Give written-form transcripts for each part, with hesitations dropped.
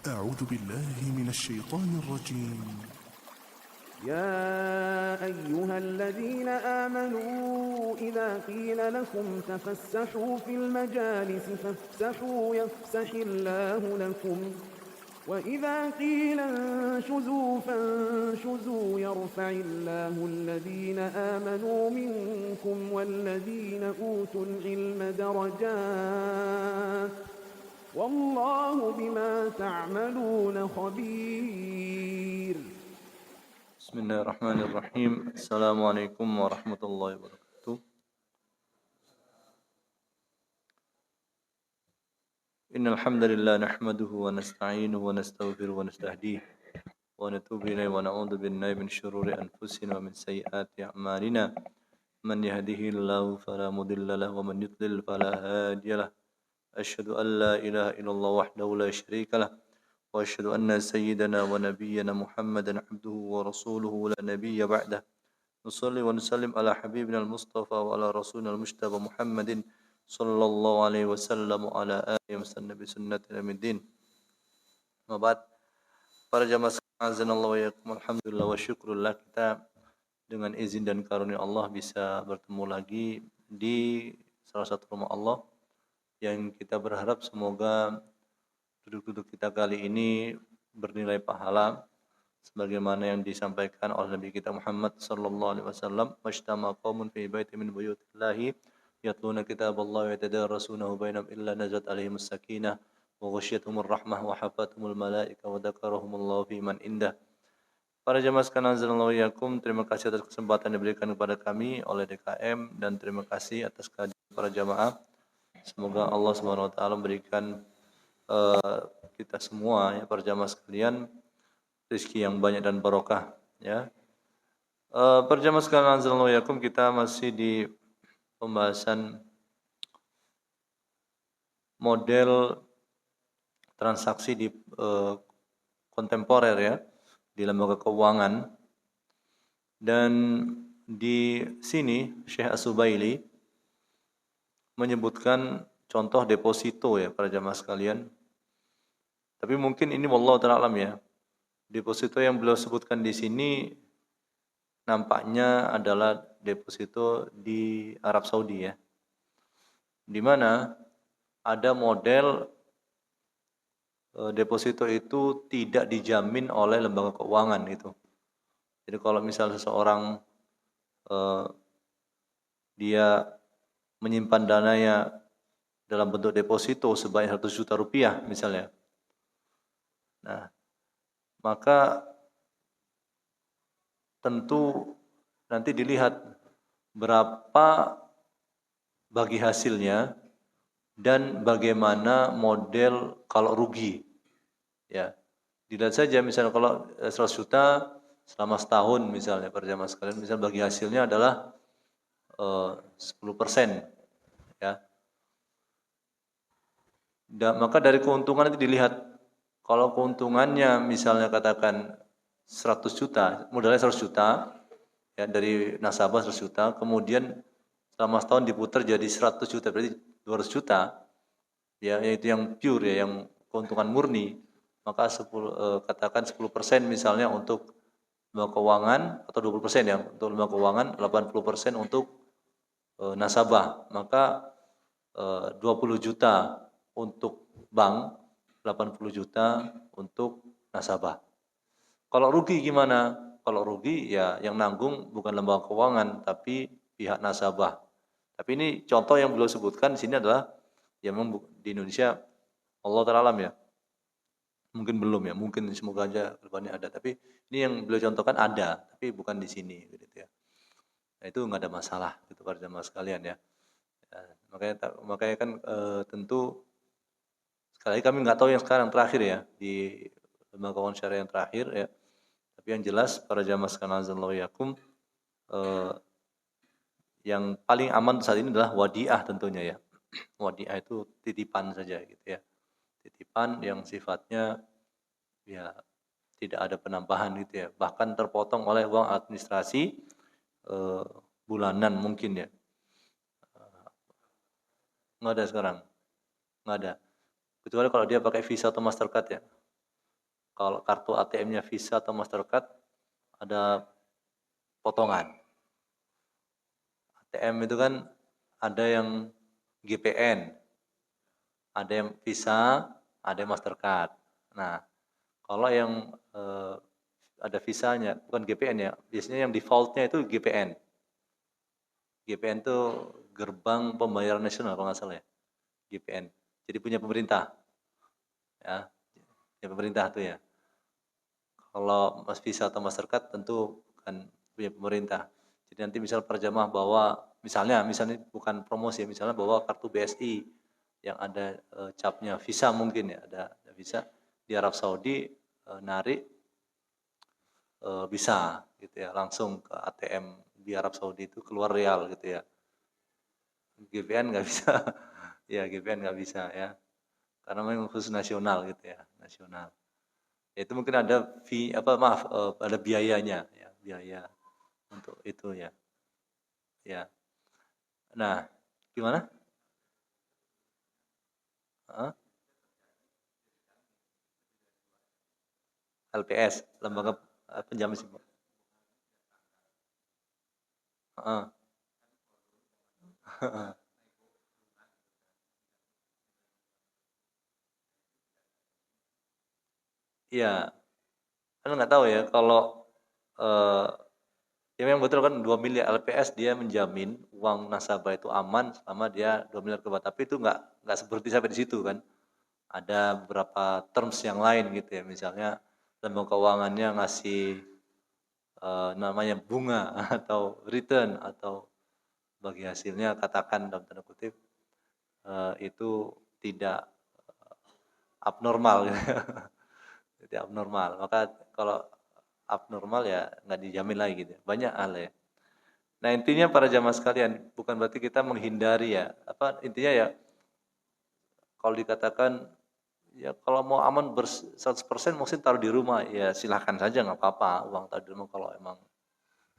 أعوذ بالله من الشيطان الرجيم. يا أيها الذين آمنوا إذا قيل لكم تفسحوا في المجالس فافسحوا يفسح الله لكم وإذا قيل انشزوا فانشزوا يرفع الله الذين آمنوا منكم والذين أوتوا العلم درجات والله بما تعملون خبير. بسم الله الرحمن الرحيم. السلام عليكم ورحمة الله وبركاته. إن الحمد لله نحمده ونستعينه ونستغفره ونستهديه ونتوب إليه ونعوذ بالله من شرور أنفسنا ومن سيئات أعمالنا من يهده الله فلا مضل له ومن يضلل فلا هادي له أشهد أن لا إله إلا الله وحده لا شريك له وأشهد أن سيدنا ونبينا محمدا عبده ورسوله لا نبي بعده نصلي ونسلم على حبيبنا المصطفى وعلى رسولنا المجتبى محمد صلى الله عليه وسلم وعلى آله وسلم بسنة الدين. Mabat para jamaah azanallahu wa yakum, alhamdulillah wa syukrulillah, kita dengan izin dan karunia Allah bisa bertemu lagi di salah satu rumah Allah yang kita berharap semoga duduk-duduk kita kali ini bernilai pahala sebagaimana yang disampaikan oleh Nabi kita Muhammad sallallahu alaihi wasallam, majtama qaumun fi baitin min buyutillahi yatluna kitaballahi wa yatadarasunahu bainahum illa nazat alaihimus sakinah wa ghasyiyatuhumur rahmah wa hafathumul malaika wa dzakarahumullahu fi man indah. Para jamaah sekalian azanallahu yakum, terima kasih atas kesempatan yang diberikan kepada kami oleh DKM dan terima kasih atas kehadiran para jamaah. Semoga Allah Subhanahu wa taala memberikan kita semua ya para jamaah sekalian rezeki yang banyak dan barokah ya. Para jamaah sekalian azanallahu yakum, kita masih di pembahasan model transaksi di kontemporer ya, di lembaga keuangan. Dan di sini Syekh As-Subaili menyebutkan contoh deposito ya para jamaah sekalian. Tapi mungkin ini wallahu ta'ala alam ya. Deposito yang beliau sebutkan di sini nampaknya adalah deposito di Arab Saudi ya. Di mana ada model deposito itu tidak dijamin oleh lembaga keuangan itu. Jadi kalau misalnya seseorang dia menyimpan dananya dalam bentuk deposito sebanyak 100 juta rupiah misalnya. Nah, maka tentu nanti dilihat berapa bagi hasilnya dan bagaimana model kalau rugi. Ya. Dilihat saja misalnya kalau 100 juta selama setahun misalnya para jamaah sekalian, misalnya bagi hasilnya adalah 10% ya. Dan maka dari keuntungan itu dilihat, kalau keuntungannya misalnya katakan 100 juta, modalnya 100 juta ya, dari nasabah 100 juta, kemudian selama setahun diputar jadi 100 juta, berarti 200 juta ya, yaitu yang pure ya, yang keuntungan murni, maka katakan 10% misalnya untuk lembaga keuangan atau 20% ya untuk lembaga keuangan, 80% untuk nasabah, maka 20 juta untuk bank, 80 juta untuk nasabah. Kalau rugi gimana? Kalau rugi ya yang nanggung bukan lembaga keuangan tapi pihak nasabah. Tapi ini contoh yang beliau sebutkan di sini adalah ya memang di Indonesia Allah Ta'ala alam ya. Mungkin belum ya, mungkin semoga aja kedepannya ada. Tapi ini yang beliau contohkan ada, tapi bukan di sini gitu ya. Nah, itu nggak ada masalah gitu para jamaah sekalian ya. Makanya kan tentu sekali lagi kami nggak tahu yang sekarang terakhir ya di lembaga keuangan syariah yang terakhir ya. Tapi yang jelas para jamaah sekalian azanallahu yakum, yang paling aman saat ini adalah wadiah tentunya ya. Wadiah itu titipan saja gitu ya. Titipan yang sifatnya ya tidak ada penambahan gitu ya. Bahkan terpotong oleh uang administrasi bulanan mungkin ya. Nggak ada sekarang. Nggak ada. Kecuali kalau dia pakai Visa atau Mastercard ya. Kalau kartu ATM-nya Visa atau Mastercard ada potongan. ATM itu kan ada yang GPN, ada yang Visa, ada yang Mastercard. Nah, kalau yang ada visanya, bukan GPN ya, biasanya yang defaultnya itu GPN. GPN itu Gerbang Pembayaran Nasional kalau nggak salah ya, GPN. Jadi punya pemerintah, ya, punya pemerintah tuh ya. Kalau Mas Visa atau Mastercard tentu kan punya pemerintah. Jadi nanti misal perjamaah bawa, misalnya bukan promosi, misalnya bawa kartu BSI yang ada capnya Visa mungkin ya, ada Visa di Arab Saudi narik bisa gitu ya, langsung ke ATM di Arab Saudi itu keluar rial gitu ya. GPN nggak bisa, ya GPN nggak bisa ya, karena memang khusus nasional gitu ya, nasional. Ya, itu mungkin ada fee ada biayanya ya, biaya untuk itu ya. Ya. Nah, gimana? Heeh. LPS, lembaga penjamin simpanan. Heeh. Iya, kan nggak tahu ya kalau eh, ya memang betul kan 2 miliar LPS dia menjamin uang nasabah itu aman selama dia 2 miliar ke bawah. Tapi itu nggak seperti sampai di situ kan. Ada beberapa terms yang lain gitu ya. Misalnya lembaga keuangannya ngasih namanya bunga atau return atau bagi hasilnya katakan dalam tanda kutip itu tidak abnormal gitu. Tidak abnormal. Maka kalau abnormal ya nggak dijamin lagi gitu. Banyak hal ya. Nah, intinya para jamaah sekalian, bukan berarti kita menghindari ya. Intinya ya kalau dikatakan ya kalau mau aman 100% mungkin taruh di rumah ya silahkan saja nggak apa-apa uang taruh di rumah kalau emang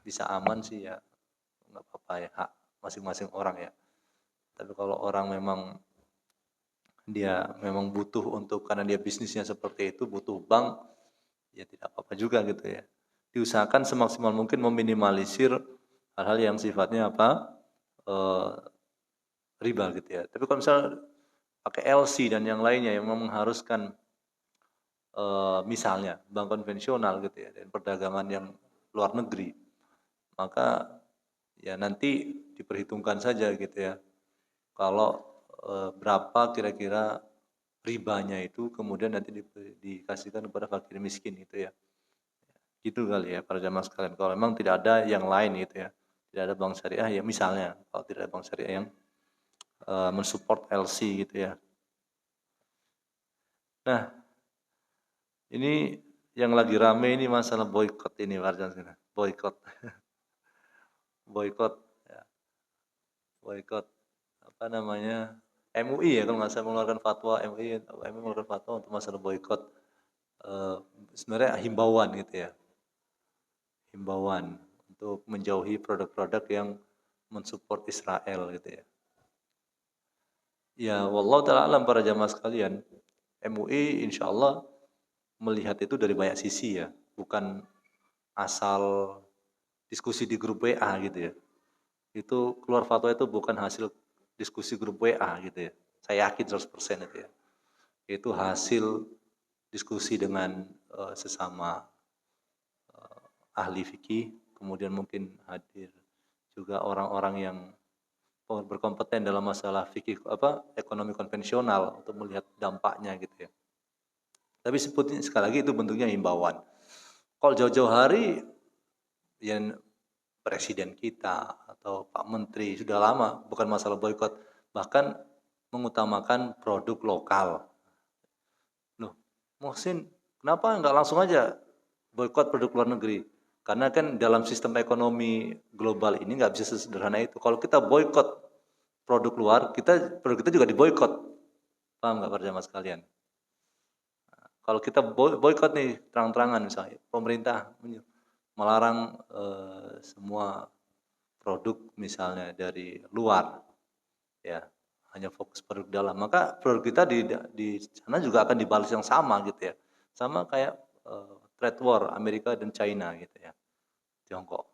bisa aman sih ya nggak apa-apa ya hak masing-masing orang ya. Tapi kalau orang memang dia memang butuh untuk karena dia bisnisnya seperti itu butuh bank ya tidak apa-apa juga gitu ya. Diusahakan semaksimal mungkin meminimalisir hal-hal yang sifatnya eh, riba gitu ya. Tapi kalau misalnya pakai LC dan yang lainnya yang mengharuskan misalnya bank konvensional gitu ya dan perdagangan yang luar negeri, maka ya nanti diperhitungkan saja gitu ya. Kalau berapa kira-kira ribanya itu kemudian nanti dikasihkan kepada fakir miskin gitu ya. Gitu kali ya para jamaah sekalian. Kalau memang tidak ada yang lain gitu ya. Tidak ada bank syariah ya misalnya kalau tidak ada bank syariah yang mensupport LC gitu ya. Nah, ini yang lagi rame ini masalah boykot ini Warjan sekalian. Boykot. Boykot ya. Boykot apa namanya? MUI ya kalau nggak salah mengeluarkan fatwa MUI mengeluarkan fatwa untuk masalah boykot sebenarnya himbauan gitu ya. Himbauan untuk menjauhi produk-produk yang mensupport Israel gitu ya. Ya, wallahu taala alam para jamaah sekalian. MUI insya Allah melihat itu dari banyak sisi ya, bukan asal diskusi di grup WA gitu ya. Itu keluar fatwa itu bukan hasil diskusi grup WA gitu ya. Saya yakin 100% itu ya. Itu hasil diskusi dengan sesama ahli fikih, kemudian mungkin hadir juga orang-orang yang berkompeten dalam masalah fikih ekonomi konvensional untuk melihat dampaknya gitu ya. Tapi sekali lagi itu bentuknya himbauan. Kalau jauh-jauh hari yang presiden kita atau Pak Menteri sudah lama bukan masalah boykot, bahkan mengutamakan produk lokal. Loh, Muhsin, kenapa nggak langsung aja boykot produk luar negeri? Karena kan dalam sistem ekonomi global ini nggak bisa sesederhana itu. Kalau kita boykot produk luar, produk kita juga diboykot. Paham nggak para jamaah sekalian? Kalau kita boykot nih terang-terangan misalnya, pemerintah melarang semua produk misalnya dari luar, ya hanya fokus produk dalam, maka produk kita di sana juga akan dibalas yang sama gitu ya. Sama kayak trade war Amerika dan China gitu ya, Tiongkok.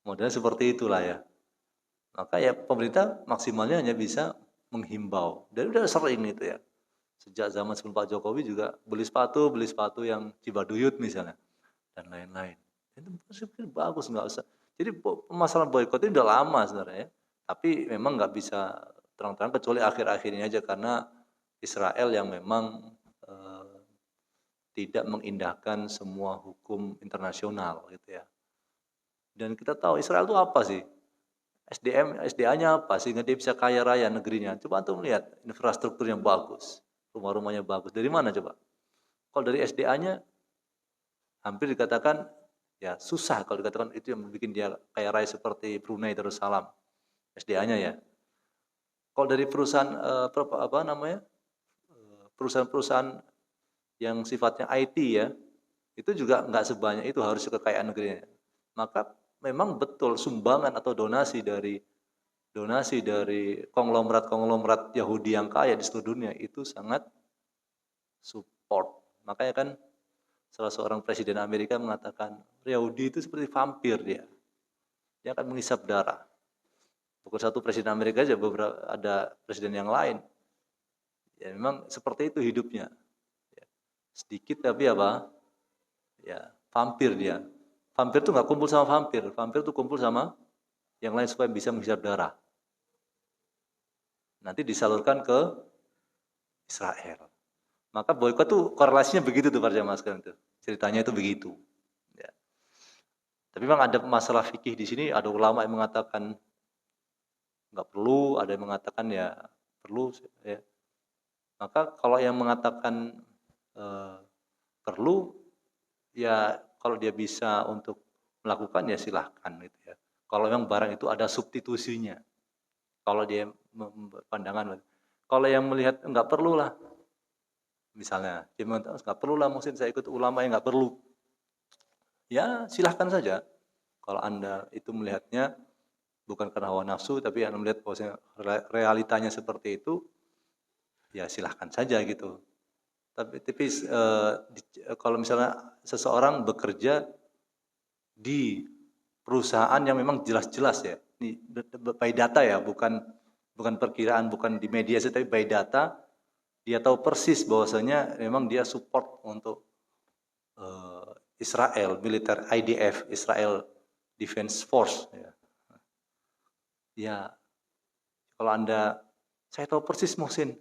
Modelnya seperti itulah ya. Maka ya pemerintah maksimalnya hanya bisa menghimbau. Dan udah sering itu ya. Sejak zaman sebelum Pak Jokowi juga beli sepatu yang Cibaduyut misalnya dan lain-lain. Itu bagus, nggak usah. Jadi masalah boykot itu udah lama sebenarnya ya. Tapi memang nggak bisa terang-terang kecuali akhir-akhir ini aja karena Israel yang memang tidak mengindahkan semua hukum internasional gitu ya. Dan kita tahu Israel itu apa sih? SDA-nya apa sehingga dia bisa kaya raya negerinya. Coba antum lihat infrastruktur yang bagus, rumah-rumahnya bagus. Dari mana coba? Kalau dari SDA-nya hampir dikatakan ya susah kalau dikatakan itu yang membuat dia kaya raya seperti Brunei Darussalam. SDA-nya ya. Kalau dari perusahaan perusahaan-perusahaan yang sifatnya IT ya, itu juga nggak sebanyak itu harus kekayaan negerinya. Maka memang betul sumbangan atau donasi dari konglomerat Yahudi yang kaya di seluruh dunia itu sangat support. Makanya kan salah seorang presiden Amerika mengatakan Yahudi itu seperti vampir dia. Dia akan menghisap darah. Bukan satu presiden Amerika aja, beberapa ada presiden yang lain. Ya memang seperti itu hidupnya. Ya, sedikit tapi apa? Ya, vampir dia. Vampir itu nggak kumpul sama vampir. Vampir itu kumpul sama yang lain supaya bisa menghisap darah. Nanti disalurkan ke Israel. Maka boykot tuh korelasinya begitu tuh para jamaah sekalian tuh. Ceritanya itu begitu. Ya. Tapi memang ada masalah fikih di sini. Ada ulama yang mengatakan nggak perlu, ada yang mengatakan ya perlu. Ya. Maka kalau yang mengatakan perlu, ya kalau dia bisa untuk melakukan ya silahkan gitu ya. Kalau memang barang itu ada substitusinya. Kalau dia pandangan, kalau yang melihat nggak perlu lah, misalnya dia mengatakan nggak perlu lah, mungkin saya ikut ulama yang nggak perlu. Ya silahkan saja. Kalau Anda itu melihatnya bukan karena hawa nafsu, tapi Anda melihat bahwa realitanya seperti itu, ya silahkan saja gitu. Tapi kalau misalnya seseorang bekerja di perusahaan yang memang jelas-jelas ya, ini by data ya, bukan perkiraan, bukan di media sih, tapi by data, dia tahu persis bahwasanya memang dia support untuk Israel, militer IDF, Israel Defense Force. Ya, kalau saya tahu persis Muhsin,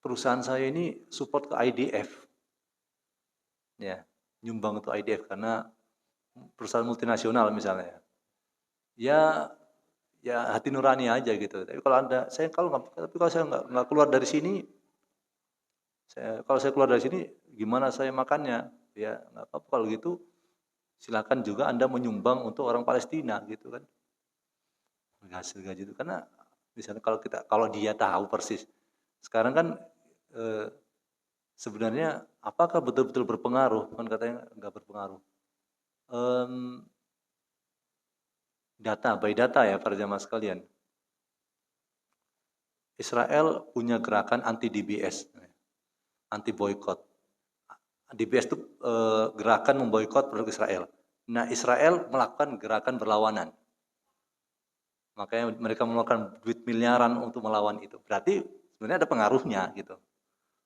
perusahaan saya ini support ke IDF, ya, nyumbang untuk IDF karena perusahaan multinasional misalnya. Ya hati nurani aja gitu. Tapi kalau kalau saya nggak keluar dari sini, kalau saya keluar dari sini, gimana saya makannya? Ya nggak apa-apa kalau gitu. Silakan juga Anda menyumbang untuk orang Palestina gitu kan. Hasil gaji itu karena misalnya kalau dia tahu persis. Sekarang kan sebenarnya apakah betul-betul berpengaruh? Kan katanya nggak berpengaruh. By data ya para jamaah sekalian. Israel punya gerakan anti DBS, anti boykot. DBS itu gerakan memboikot produk Israel. Nah, Israel melakukan gerakan berlawanan. Makanya mereka mengeluarkan duit miliaran untuk melawan itu. Berarti sebenarnya ada pengaruhnya gitu.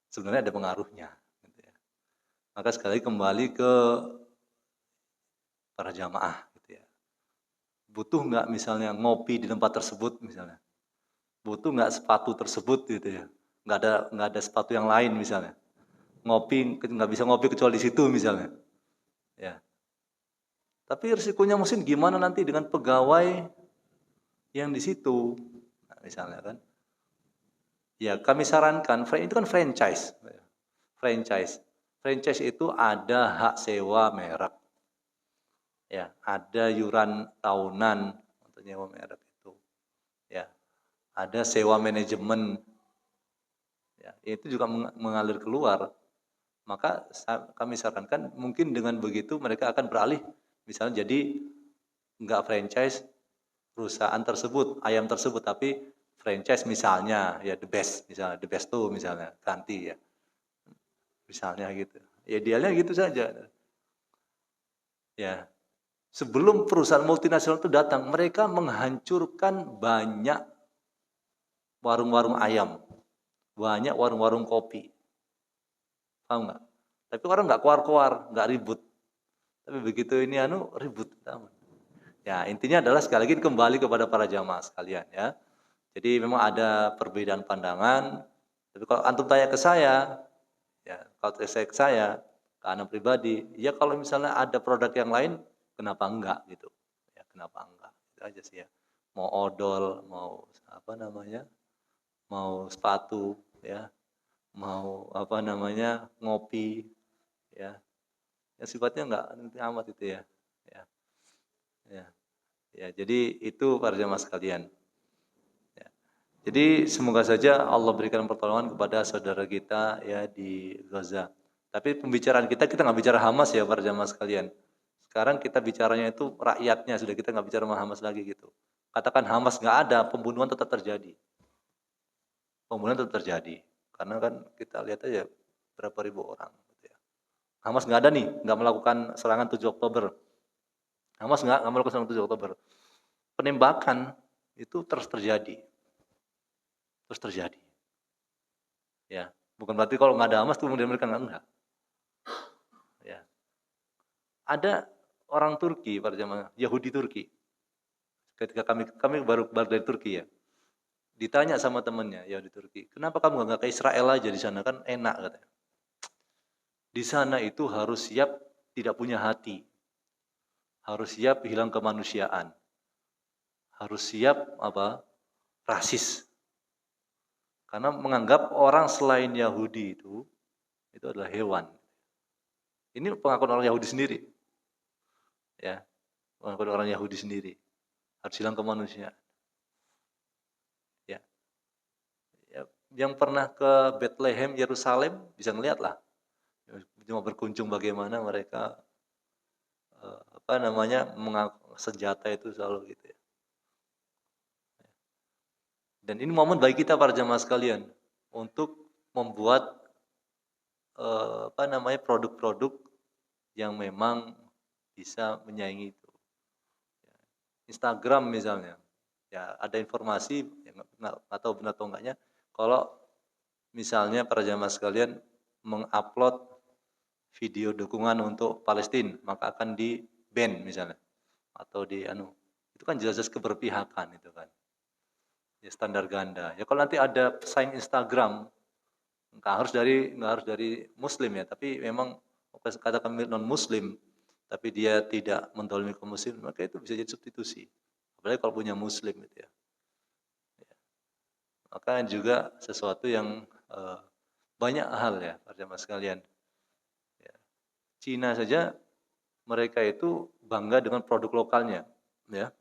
Sebenarnya ada pengaruhnya. Gitu ya. Maka sekali lagi kembali ke para jamaah. Gitu ya. Butuh nggak misalnya ngopi di tempat tersebut misalnya? Butuh nggak sepatu tersebut gitu ya? Nggak ada sepatu yang lain misalnya. Ngopi nggak bisa ngopi kecuali di situ misalnya. Ya. Tapi risikonya mungkin gimana nanti dengan pegawai yang di situ, nah, misalnya kan, ya kami sarankan, itu kan franchise. Franchise itu ada hak sewa merek, ya, ada yuran tahunan untuk nyewa merek itu, ya, ada sewa manajemen, ya, itu juga mengalir keluar. Maka kami sarankan mungkin dengan begitu mereka akan beralih, misalnya jadi nggak franchise perusahaan tersebut, ayam tersebut, tapi franchise misalnya ya The Best tuh misalnya ganti ya. misalnya gitu. Ya idealnya gitu saja. Ya, sebelum perusahaan multinasional itu datang, mereka menghancurkan banyak warung-warung ayam, banyak warung-warung kopi. Paham nggak? Tapi orang nggak keluar-keluar, nggak ribut. Tapi begitu ini ribut. Ya, intinya adalah sekali lagi kembali kepada para jamaah sekalian ya. Jadi memang ada perbedaan pandangan. Tapi kalau antum tanya ke saya, ya kalau saya ke saya, ke anak pribadi, ya kalau misalnya ada produk yang lain, kenapa enggak gitu? Ya kenapa enggak? Itu aja sih ya. Mau odol, mau apa namanya, mau sepatu, ya, mau apa namanya ngopi, ya, ya sifatnya enggak nanti amat itu ya, ya, ya, ya. Jadi itu para jamaah sekalian. Ya. Jadi semoga saja Allah berikan pertolongan kepada saudara kita ya di Gaza. Tapi pembicaraan kita nggak bicara Hamas ya para jamaah sekalian. Sekarang kita bicaranya itu rakyatnya, sudah kita nggak bicara Hamas lagi gitu. Katakan Hamas nggak ada, pembunuhan tetap terjadi. Pembunuhan tetap terjadi. Karena kan kita lihat aja berapa ribu orang. Gitu ya. Hamas nggak ada nih, nggak melakukan serangan 7 Oktober. Hamas nggak melakukan serangan 7 Oktober. Penembakan itu terus terjadi. Terus terjadi. Ya, bukan berarti kalau nggak ada Hamas kemudian mereka enggak. Ya. Ada orang Turki, para jamaah Yahudi Turki. Ketika kami baru dari Turki ya. Ditanya sama temannya Yahudi Turki, "Kenapa kamu nggak ke Israel aja di sana kan enak," katanya. Di sana itu harus siap tidak punya hati. Harus siap hilang kemanusiaan. Harus siap apa? Rasis. Karena menganggap orang selain Yahudi itu adalah hewan. Ini pengakuan orang Yahudi sendiri. Ya, pengakuan orang Yahudi sendiri. Harus hilang kemanusiaan. Ya. Ya, yang pernah ke Bethlehem, Yerusalem bisa ngelihat lah. Cuma berkunjung bagaimana mereka apa namanya senjata itu selalu gitu ya. Dan ini momen bagi kita para jamaah sekalian untuk membuat apa namanya produk-produk yang memang bisa menyaingi itu. Instagram misalnya, ya ada informasi yang nggak tahu benar atau enggaknya, kalau misalnya para jamaah sekalian mengupload video dukungan untuk Palestina, maka akan di-ban misalnya atau itu kan jelas-jelas keberpihakan itu kan. Ya standar ganda. Ya kalau nanti ada pesaing Instagram, nggak harus dari Muslim ya, tapi memang katakan non Muslim, tapi dia tidak mendolimi kaum Muslim, maka itu bisa jadi substitusi. Apalagi kalau punya Muslim gitu ya. Maka juga sesuatu yang banyak hal ya, para jamaah sekalian. Ya. Cina saja mereka itu bangga dengan produk lokalnya, ya.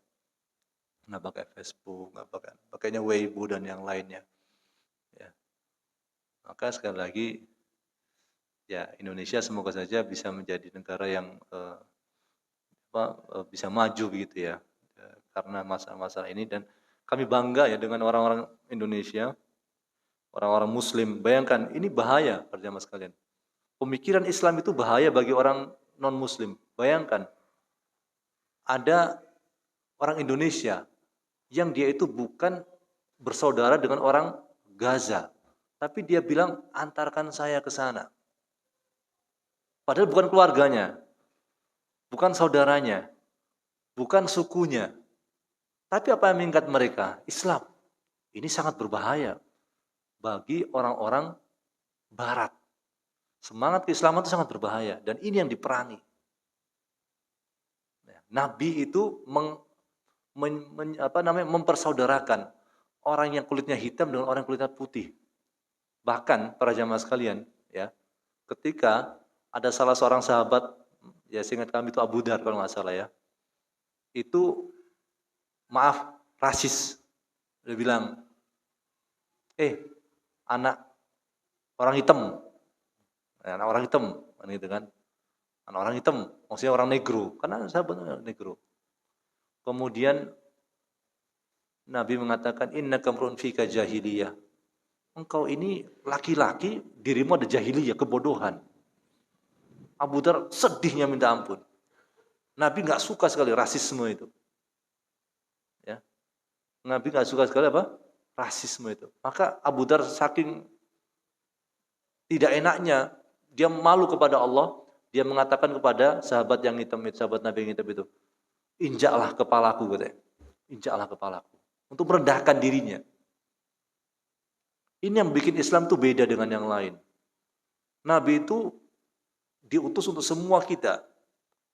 Nggak pakai Facebook, nggak pakainya Weibo dan yang lainnya. Ya. Maka sekali lagi, ya Indonesia semoga saja bisa menjadi negara yang bisa maju begitu ya, karena masalah-masalah ini dan kami bangga ya dengan orang-orang Indonesia, orang-orang Muslim. Bayangkan ini bahaya, para jamaah sekalian. Pemikiran Islam itu bahaya bagi orang non Muslim. Bayangkan ada orang Indonesia yang dia itu bukan bersaudara dengan orang Gaza, tapi dia bilang antarkan saya ke sana. Padahal bukan keluarganya, bukan saudaranya, bukan sukunya. Tapi apa yang mengikat mereka? Islam. Ini sangat berbahaya bagi orang-orang Barat. Semangat keislaman itu sangat berbahaya dan ini yang diperangi. Nabi itu mempersaudarakan orang yang kulitnya hitam dengan orang yang kulitnya putih. Bahkan para jamaah sekalian, ya, ketika ada salah seorang sahabat, ya seingat kami itu Abu Dar kalau nggak salah ya, itu maaf rasis, dia bilang, anak orang hitam, anak orang hitam, gitu kan, anak orang hitam, maksudnya orang negro, karena sahabatnya negro. Kemudian Nabi mengatakan innaka mrun fika jahiliyah. engkau ini laki-laki, dirimu ada jahiliyah, kebodohan. Abu Dhar sedihnya minta ampun. Nabi nggak suka sekali rasisme itu. Ya. Nabi nggak suka sekali apa? Rasisme itu. Maka Abu Dhar saking tidak enaknya, dia malu kepada Allah, dia mengatakan kepada sahabat yang hitam itu, sahabat Nabi yang hitam itu, injaklah kepalaku, katanya. Injaklah kepalaku. Untuk merendahkan dirinya. Ini yang bikin Islam itu beda dengan yang lain. Nabi itu diutus untuk semua kita.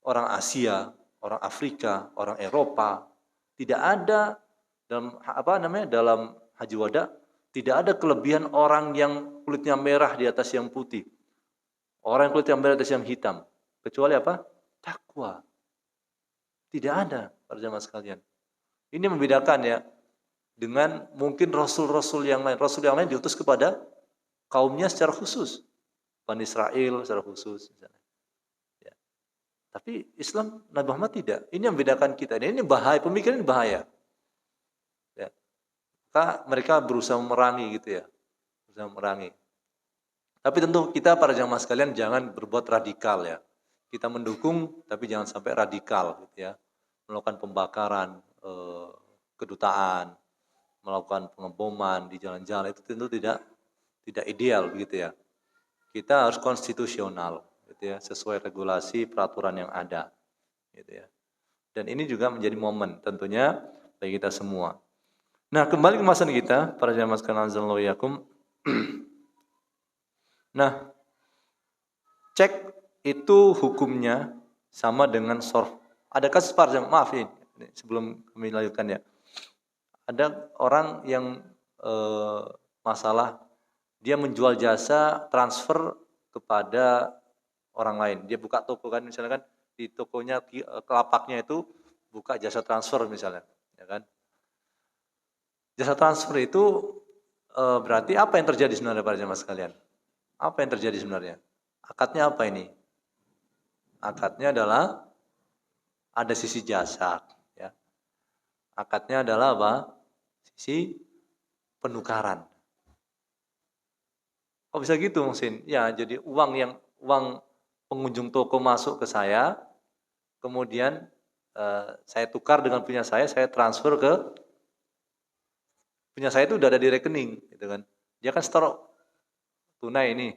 Orang Asia, orang Afrika, orang Eropa. Tidak ada dalam Haji Wada, tidak ada kelebihan orang yang kulitnya merah di atas yang putih. Orang yang kulitnya merah di atas yang hitam. Kecuali apa? Takwa. Tidak ada, para jamaah sekalian. Ini membedakan ya dengan mungkin rasul-rasul yang lain. Rasul yang lain diutus kepada kaumnya secara khusus. Bani Israel secara khusus. Ya. Tapi Islam, Nabi Muhammad tidak. Ini yang membedakan kita. Ini bahaya, pemikiran ini bahaya. Ya. Mereka berusaha memerangi gitu ya. Berusaha memerangi. Tapi tentu kita para jamaah sekalian jangan berbuat radikal ya. Kita mendukung tapi jangan sampai radikal gitu ya. Melakukan pembakaran kedutaan, melakukan pengeboman di jalan-jalan itu tentu tidak ideal begitu ya. Kita harus konstitusional gitu ya, sesuai regulasi peraturan yang ada gitu ya. Dan ini juga menjadi momen tentunya bagi kita semua. Nah, kembali ke pembahasan kita para jamaah sekalian azallahu yakum. Nah, cek itu hukumnya sama dengan sorf. Ada kasus para jamaah, maaf ini sebelum kami lanjutkan ya. Ada orang yang masalah dia menjual jasa transfer kepada orang lain. Dia buka toko kan, misalnya kan di tokonya kelapaknya itu buka jasa transfer misalnya, ya kan? Jasa transfer itu berarti apa yang terjadi sebenarnya para jamaah sekalian? Apa yang terjadi sebenarnya? Akadnya apa ini? Akadnya adalah ada sisi jasa, ya. Akadnya adalah apa? Sisi penukaran. Kok bisa gitu, Muhsin? Ya, jadi uang pengunjung toko masuk ke saya, kemudian saya tukar dengan punya saya transfer ke punya saya itu udah ada di rekening, gitu kan? Dia kan store tunai ini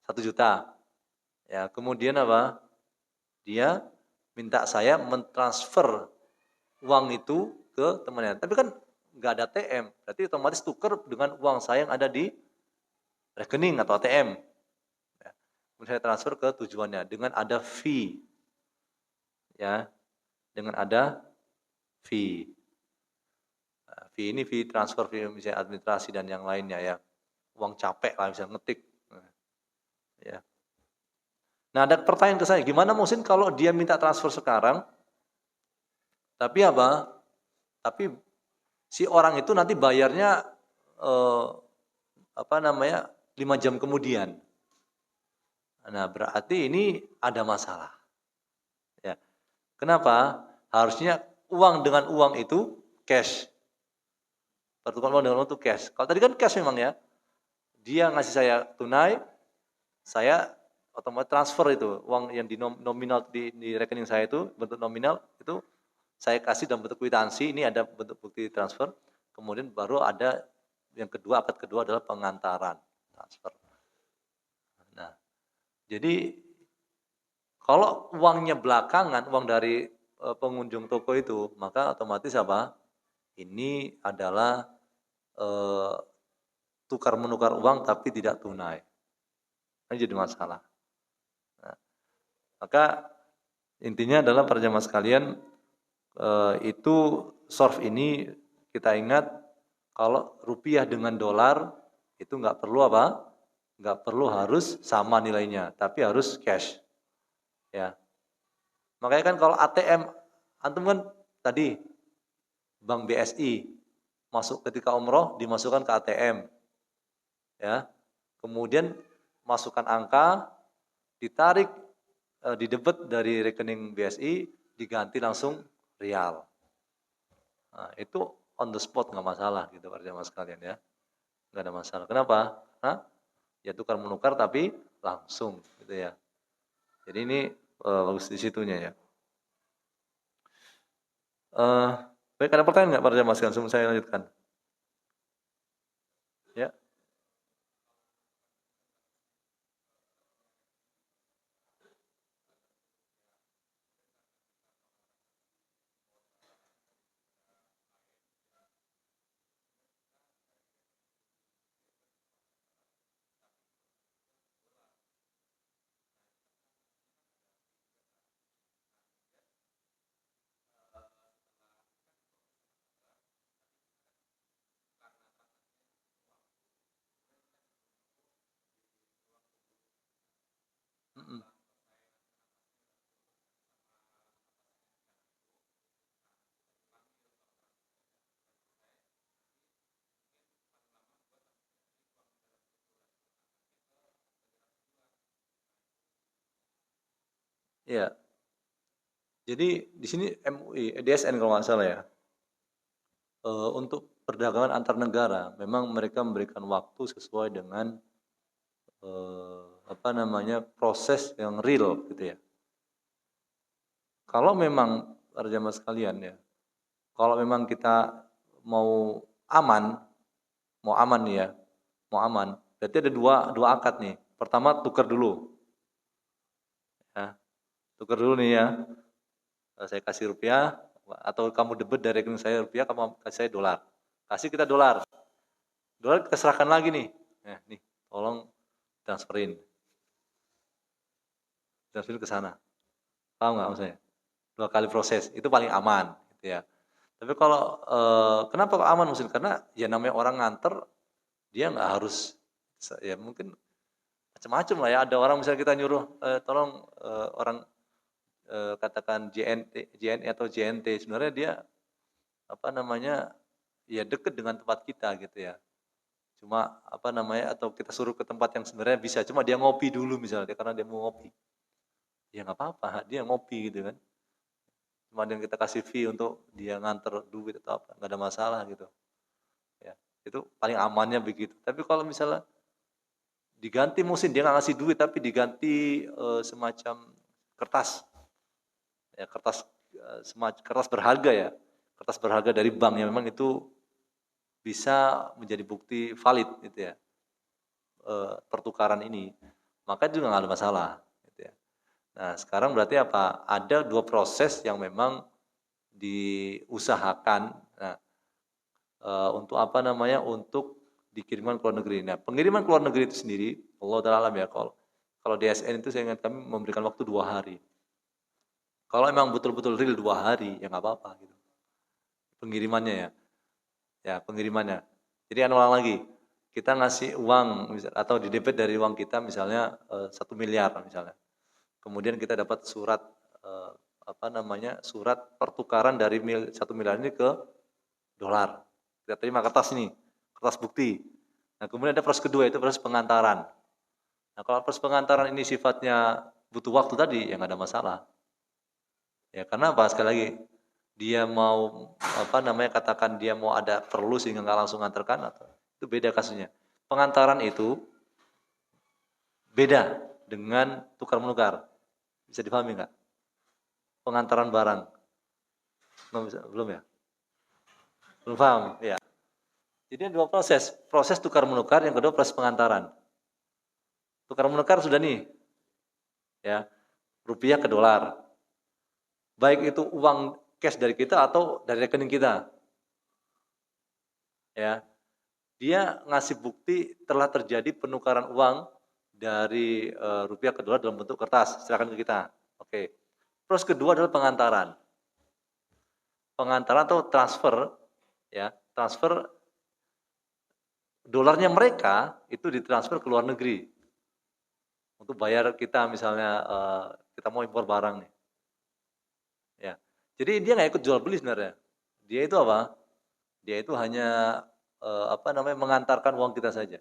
1 juta, ya. Kemudian apa? Dia minta saya mentransfer uang itu ke temannya. Tapi kan nggak ada ATM, berarti otomatis tukar dengan uang saya yang ada di rekening atau ATM. Ya. Kemudian saya transfer ke tujuannya dengan ada fee, ya, dengan ada fee. Nah, fee ini fee transfer, fee misalnya administrasi dan yang lainnya ya. Uang capek lah bisa ngetik. Ya. Nah, ada pertanyaan ke saya, gimana Muhsin kalau dia minta transfer sekarang, tapi apa? Tapi si orang itu nanti bayarnya 5 jam kemudian. Nah, berarti ini ada masalah. Ya. Kenapa? Harusnya uang dengan uang itu cash. Pertukaran uang dengan uang itu cash. Kalau tadi kan cash memang ya. Dia ngasih saya tunai, saya otomatis transfer itu uang yang di nominal di rekening saya itu bentuk nominal itu saya kasih dalam bentuk kwitansi, ini ada bentuk bukti transfer. Kemudian baru ada yang kedua, akad kedua adalah pengantaran transfer. Nah, jadi kalau uangnya belakangan, uang dari pengunjung toko itu, maka otomatis apa? Ini adalah tukar menukar uang tapi tidak tunai. Ini jadi masalah. Nah, maka intinya adalah para jamaah sekalian, itu sorf ini kita ingat kalau rupiah dengan dolar itu nggak perlu apa? Nggak perlu harus sama nilainya, tapi harus cash. Ya. Makanya kan kalau ATM, antum kan tadi Bank BSI masuk ketika umroh dimasukkan ke ATM. Ya. Kemudian masukkan angka, ditarik, didebet dari rekening BSI, diganti langsung rial. Nah, itu on the spot nggak masalah gitu para jamaah sekalian ya. nggak ada masalah. Kenapa? Karena ya tukar menukar tapi langsung gitu ya. Jadi ini bagus di situnya ya. Baik, ada pertanyaan nggak pada Mas? Sebelum saya lanjutkan. Ya. Mm-mm. Ya. Jadi di sini MUI, DSN kalau nggak salah ya. Untuk perdagangan antar negara, memang mereka memberikan waktu sesuai dengan apa namanya proses yang real gitu ya. Kalau memang para jamaah sekalian ya, kalau memang kita mau aman, mau aman nih ya, mau aman, berarti ada dua akad nih. Pertama tukar dulu, ya, tukar dulu nih ya. Saya kasih rupiah atau kamu debit dari rekening saya rupiah, kamu kasih saya dolar. Kasih kita dolar, dolar kita serahkan lagi nih. Nih, tolong transferin ke sana. Paham nggak maksudnya? 2 kali proses itu paling aman, gitu ya. Tapi kalau kenapa kok aman maksudnya? Karena ya namanya orang nganter, dia nggak harus ya mungkin macam-macam lah ya. Ada orang misalnya kita nyuruh tolong orang katakan JNE atau JNT, sebenarnya dia apa namanya ya deket dengan tempat kita gitu ya. Cuma apa namanya atau kita suruh ke tempat yang sebenarnya bisa, cuma dia ngopi dulu misalnya karena dia mau ngopi. Ya nggak apa-apa, dia ngopi gitu kan. Cuma yang kita kasih fee untuk dia nganter duit atau apa, nggak ada masalah gitu. Ya, itu paling amannya begitu. Tapi kalau misalnya diganti musim dia nggak ngasih duit tapi diganti semacam kertas, ya kertas semacam kertas berharga ya, kertas berharga dari bank yang memang itu bisa menjadi bukti valid gitu ya pertukaran ini, maka itu juga nggak ada masalah. Gitu ya. Nah sekarang berarti apa? Ada 2 proses yang memang diusahakan. Nah, untuk apa namanya, untuk dikirimkan ke luar negeri. Nah, pengiriman ke luar negeri itu sendiri, Allah taala alam ya, kalau DSN itu saya ingat kami memberikan waktu 2 hari. Kalau memang betul-betul real 2 hari, ya nggak apa-apa gitu. Pengirimannya ya. Ya, pengirimannya. Jadi kan ulang lagi, kita ngasih uang atau didebit dari uang kita misalnya 1 miliar misalnya. Kemudian kita dapat surat apa namanya, surat pertukaran dari 1 miliar ini ke dolar. Kita terima kertas nih, kertas bukti. Nah, kemudian ada proses kedua, itu proses pengantaran. Nah, kalau proses pengantaran ini sifatnya butuh waktu tadi, ya nggak ada masalah. Ya, karena apa? Sekali lagi, dia mau apa namanya, katakan dia mau ada perlu sehingga nggak langsung ngantarkan, atau itu beda kasusnya. Pengantaran itu beda dengan tukar menukar. Bisa dipahami nggak? Pengantaran barang. Belum ya? Belum paham? Ya. Jadi ada 2 proses. Proses tukar menukar, yang kedua proses pengantaran. Tukar menukar sudah nih, ya, rupiah ke dolar. Baik itu uang cash dari kita atau dari rekening kita. Ya. Dia ngasih bukti telah terjadi penukaran uang dari rupiah ke dolar dalam bentuk kertas, serahkan ke kita. Oke. Terus kedua adalah pengantaran. Pengantaran atau transfer, ya, transfer dolarnya mereka itu ditransfer ke luar negeri. Untuk bayar kita misalnya kita mau impor barang nih. Ya. Jadi dia nggak ikut jual beli sebenarnya. Dia itu apa? Dia itu hanya apa namanya, mengantarkan uang kita saja.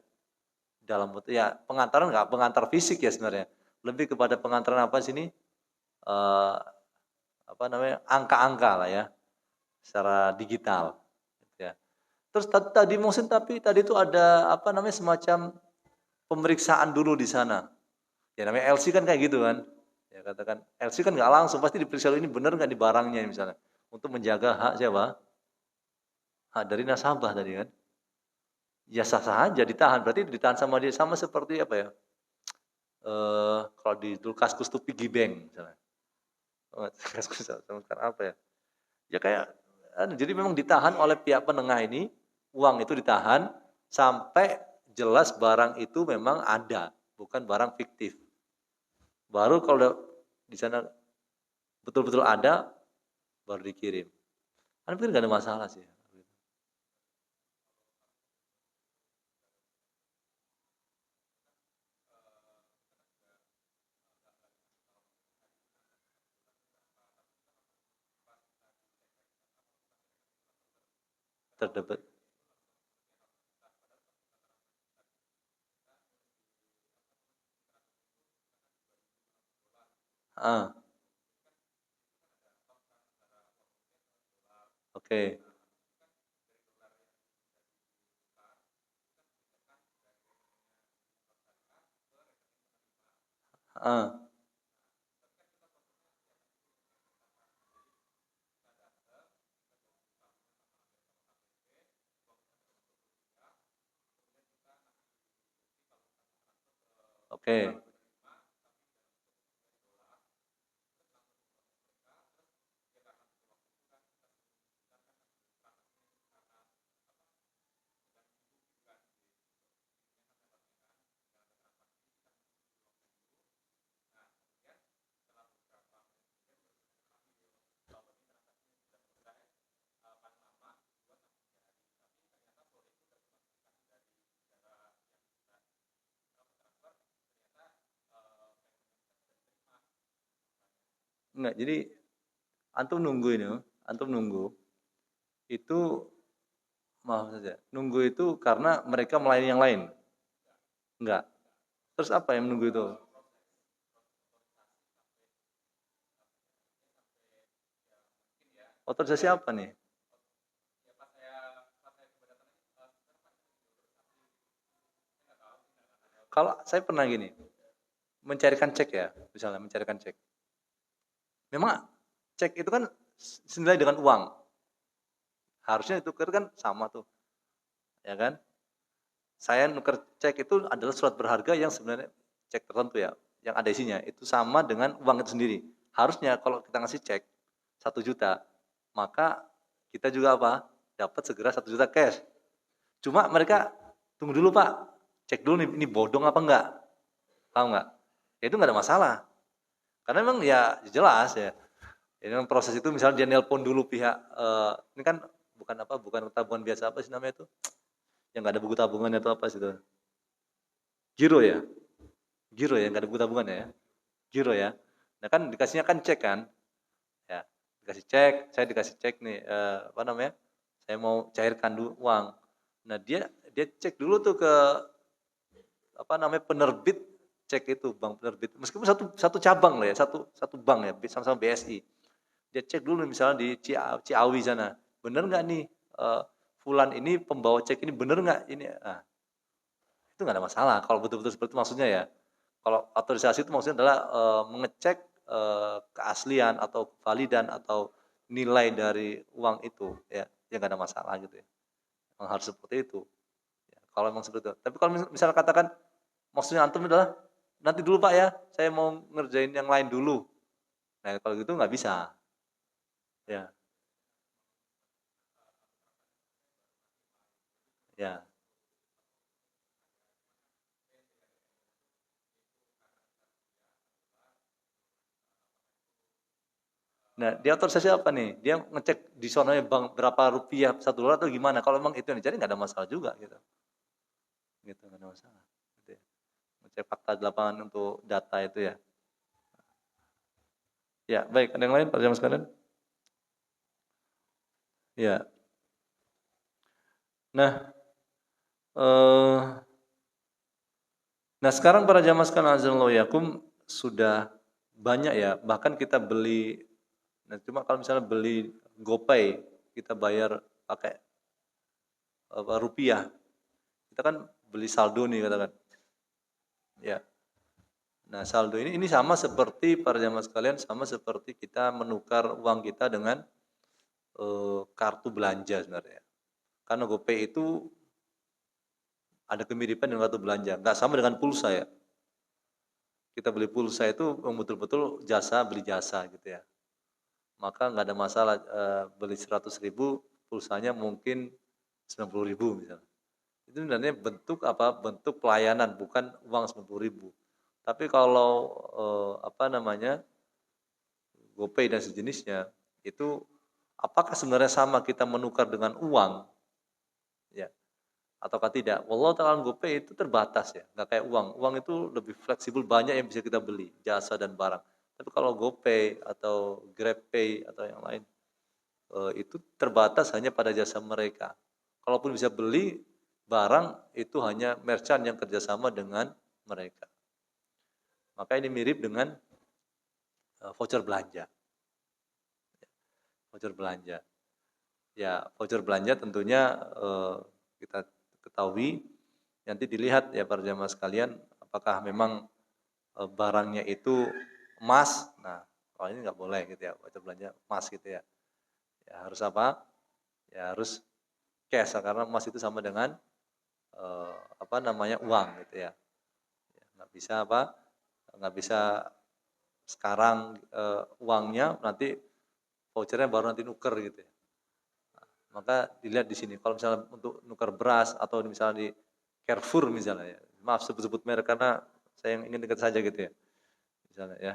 Dalam bentuk ya pengantaran, nggak pengantar fisik ya sebenarnya. Lebih kepada pengantaran apa sini? Apa namanya? Angka-angka lah ya. Secara digital gitu ya. Terus tadi Muhsin, tapi tadi itu ada apa namanya semacam pemeriksaan dulu di sana. Ya namanya LC kan kayak gitu kan. Ya katakan LC kan nggak langsung, pasti diperiksa dulu ini benar nggak di barangnya misalnya. Untuk menjaga hak siapa? Hak dari nasabah tadi kan. Ya sah-sah aja ditahan, berarti ditahan sama dia sama seperti apa ya? Kalau di dulu Kaskus tuh piggy bank misalnya. Kaskus sekarang apa ya? Ya kayak jadi memang ditahan oleh pihak penengah ini, uang itu ditahan sampai jelas barang itu memang ada, bukan barang fiktif. Baru kalau udah di sana betul-betul ada, baru dikirim. Kan pikir nggak ada masalah sih. Terdapat. Ah, oke. Ah, oke. Enggak, jadi antum nunggu ini, antum nunggu itu maaf saja. Nunggu itu karena mereka melayani yang lain. Enggak. Terus apa yang menunggu itu? Otorisasi apa nih? Kalau saya pernah gini, mencarikan cek ya, misalnya mencarikan cek. Memang cek itu kan senilai dengan uang. Harusnya itu kan sama tuh, ya kan? Saya nuker cek itu adalah surat berharga yang sebenarnya cek tertentu ya, yang ada isinya itu sama dengan uang itu sendiri. Harusnya kalau kita ngasih cek 1 juta, maka kita juga apa? Dapat segera 1 juta cash. Cuma mereka tunggu dulu Pak, cek dulu nih ini bodong apa enggak, tahu nggak? Ya itu nggak ada masalah, karena memang ya jelas ya. Jadi memang proses itu misalnya dia nelpon dulu pihak ini kan bukan tabungan biasa apa sih namanya itu, yang nggak ada buku tabungannya itu apa sih itu? Giro ya, giro ya nggak ada buku tabungan ya, giro ya. Nah kan dikasihnya kan cek kan, ya dikasih cek, saya dikasih cek nih apa namanya, saya mau cairkan dulu uang. Nah dia cek dulu tuh ke apa namanya penerbit cek itu, bank penerbit. Meskipun satu satu cabang lah ya, satu satu bank ya, sama-sama BSI. Dia cek dulu misalnya di Ciawi sana, bener nggak nih Fulan ini pembawa cek ini bener nggak ini? Nah, itu nggak ada masalah kalau betul-betul seperti itu maksudnya ya. Kalau otorisasi itu maksudnya adalah mengecek keaslian atau validan atau nilai dari uang itu ya, ya nggak ada masalah gitu ya. Memang harus seperti itu. Ya, kalau memang seperti itu. Tapi kalau misalnya katakan maksudnya antum adalah nanti dulu Pak ya, saya mau ngerjain yang lain dulu. Nah kalau gitu nggak bisa. Ya, ya. Nah, dia otorisasi apa nih? Dia ngecek di sononya bank berapa rupiah 1 dolar atau gimana? Kalau memang itu yang dicari nggak ada masalah juga gitu. Gitu, nggak ada masalah. Gitu ya. Ngecek fakta di lapangan untuk data itu ya. Ya, baik. Ada yang lain Pak Jamal sekalian? Ya. Nah, eh, nah sekarang para jamaah sekalian azanallahu yakum sudah banyak ya. Bahkan kita beli, nah cuma kalau misalnya beli GoPay kita bayar pakai rupiah. Kita kan beli saldo nih katakan. Ya. Nah, saldo ini sama seperti para jamaah sekalian, sama seperti kita menukar uang kita dengan kartu belanja sebenarnya. Karena GoPay itu ada kemiripan dengan kartu belanja, nggak sama dengan pulsa ya. Kita beli pulsa itu betul-betul beli jasa gitu ya. Maka nggak ada masalah beli 100.000, pulsanya mungkin 90.000 misalnya. Itu sebenarnya bentuk apa? Bentuk pelayanan, bukan uang 90.000. Tapi kalau GoPay dan sejenisnya itu apakah sebenarnya sama kita menukar dengan uang, ya, ataukah tidak? Wallahu ta'ala GoPay itu terbatas ya, nggak kayak uang. Uang itu lebih fleksibel, banyak yang bisa kita beli, jasa dan barang. Tapi kalau GoPay atau GrabPay atau yang lain, itu terbatas hanya pada jasa mereka. Kalaupun bisa beli barang, itu hanya merchant yang kerjasama dengan mereka. Maka ini mirip dengan voucher belanja. Voucher belanja. Ya, voucher belanja tentunya kita ketahui, nanti dilihat ya para jamaah sekalian, apakah memang barangnya itu emas. Nah, kalau ini nggak boleh gitu ya, voucher belanja emas gitu ya. Ya harus apa? Ya harus cash, karena emas itu sama dengan uang gitu ya. Nggak bisa nggak bisa sekarang uangnya, nanti vouchernya baru nanti nuker gitu ya. Nah, maka dilihat di sini, kalau misalnya untuk nuker beras atau misalnya di Carrefour misalnya ya, maaf sebut-sebut merek karena saya yang ingin dekat saja gitu ya, misalnya ya,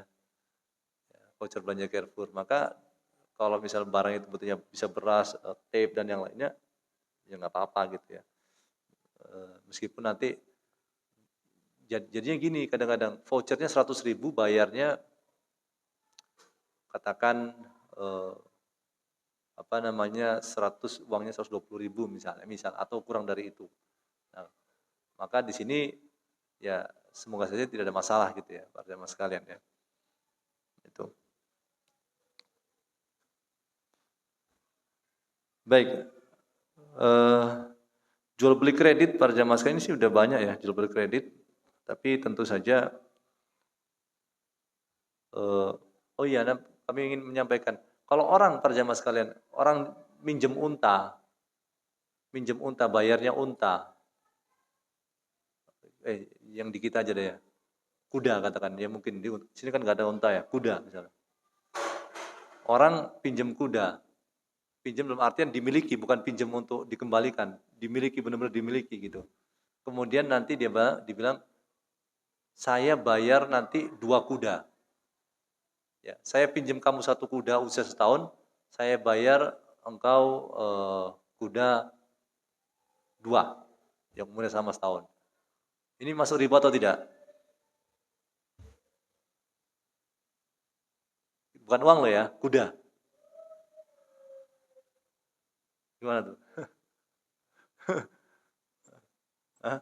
voucher belanja Carrefour, maka kalau misalnya barang itu betulnya bisa beras, tape dan yang lainnya, ya nggak apa-apa gitu ya. Meskipun nanti jadinya gini, kadang-kadang vouchernya 100.000, bayarnya katakan uangnya 120.000 misalnya, atau kurang dari itu. Nah, maka di sini ya semoga saja tidak ada masalah gitu ya para jamaah sekalian ya. Itu. Baik. Jual beli kredit para jamaah sekalian ini sih udah banyak ya, jual beli kredit. Tapi tentu saja kami ingin menyampaikan, kalau orang para jamaah sekalian, orang minjem unta bayarnya unta, yang di kita aja deh ya, kuda katakan, ya mungkin di sini kan nggak ada unta ya, kuda misalnya. Orang pinjam kuda, pinjam dalam artian dimiliki, bukan pinjam untuk dikembalikan, dimiliki, benar-benar dimiliki gitu. Kemudian nanti dia dibilang, saya bayar nanti 2 kuda. Ya, saya pinjam kamu 1 kuda usia setahun, saya bayar engkau kuda 2 yang umurnya sama setahun. Ini masuk riba atau tidak? Bukan uang loh ya, kuda. Gimana tuh? Hah?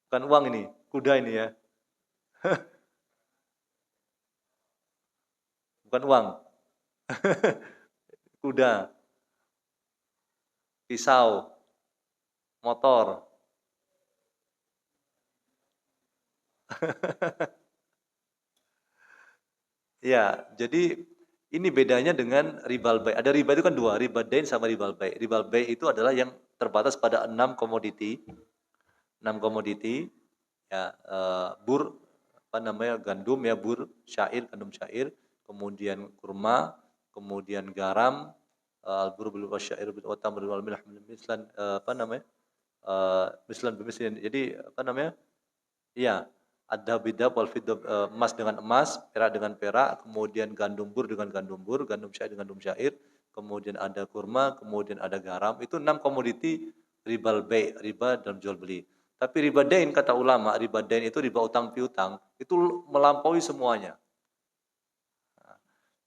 Bukan uang ini, kuda ini ya. Bukan uang. Kuda. Pisau. Motor. Ya, jadi ini bedanya dengan ribal bay. Ada riba itu kan 2, riba dain sama ribal bay. Ribal bay itu adalah yang terbatas pada 6 komoditi. 6 komoditi ya, gandum ya, bur, syair, gandum syair, kemudian kurma, kemudian garam, al-bur bil wasyair bil tamr wal milh mislan, mislan bimislin. Jadi iya, ada bidab wal fidab, emas dengan emas, perak dengan perak, kemudian gandum bur dengan gandum bur, gandum syair dengan gandum syair, kemudian ada kurma, kemudian ada garam. Itu 6 komoditi ribal bay, riba dalam jual beli. Tapi riba dain, kata ulama, riba dain itu riba utang piutang, itu melampaui semuanya.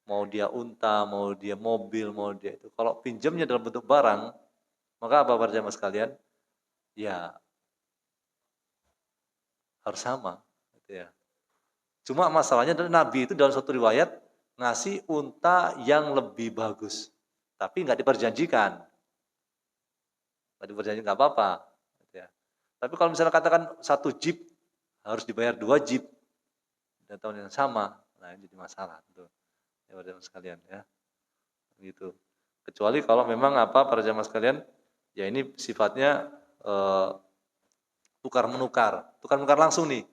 Mau dia unta, mau dia mobil, mau dia itu. Kalau pinjamnya dalam bentuk barang, maka apa para jamaah sekalian? Ya harus sama. Gitu ya. Cuma masalahnya adalah Nabi itu dalam satu riwayat ngasih unta yang lebih bagus, tapi nggak diperjanjikan. Kalau diperjanjikan nggak apa-apa. Gitu ya. Tapi kalau misalnya katakan 1 jeep harus dibayar 2 jeep dan tahun yang sama, nah ini jadi masalah tuh. Ya para jamaah sekalian ya. Gitu. Kecuali kalau memang para jamaah sekalian, ya ini sifatnya tukar menukar langsung nih.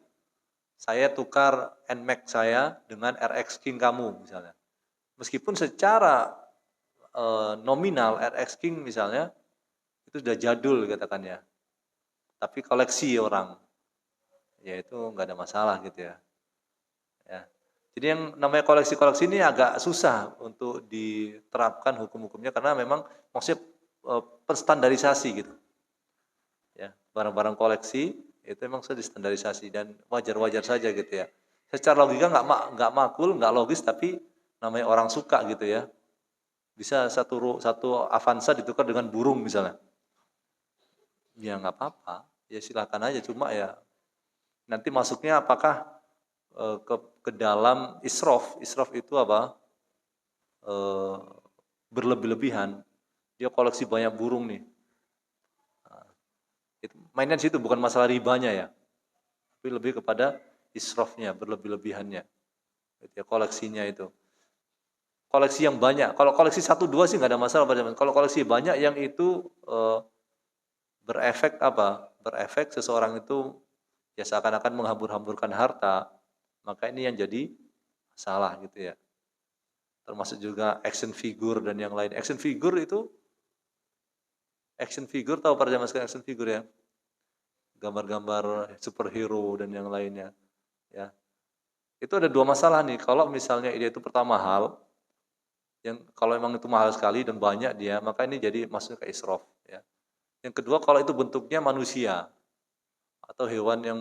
Saya tukar NMAX saya dengan RX King kamu misalnya. Meskipun secara nominal RX King misalnya itu sudah jadul katakan ya. Tapi koleksi orang, ya itu nggak ada masalah gitu ya. Ya. Jadi yang namanya koleksi-koleksi ini agak susah untuk diterapkan hukum-hukumnya karena memang maksudnya penstandarisasi gitu. Ya, barang-barang koleksi itu memang sudah distandarisasi dan wajar-wajar saja gitu ya. Secara logika nggak makul, nggak logis, tapi namanya orang suka gitu ya. Bisa satu Avanza ditukar dengan burung misalnya. Ya nggak apa-apa, ya silakan aja. Cuma ya nanti masuknya apakah ke dalam israf. Israf itu apa? Berlebih-lebihan. Dia koleksi banyak burung nih. Itu mainnya di situ bukan masalah ribanya ya, tapi lebih kepada israfnya, berlebih-lebihannya. Gitu ya, koleksinya itu. Koleksi yang banyak. Kalau koleksi 1-2 sih nggak ada masalah pada zaman. Kalau koleksi banyak yang itu berefek Berefek seseorang itu ya seakan-akan menghambur-hamburkan harta, maka ini yang jadi salah gitu ya. Termasuk juga action figure dan yang lain. Action figure tahu para jamaah sekalian action figure ya. Gambar-gambar superhero dan yang lainnya ya. Itu ada 2 masalah nih. Kalau misalnya ide itu pertama mahal, yang kalau memang itu mahal sekali dan banyak dia, maka ini jadi masuk ke israf ya. Yang kedua kalau itu bentuknya manusia atau hewan yang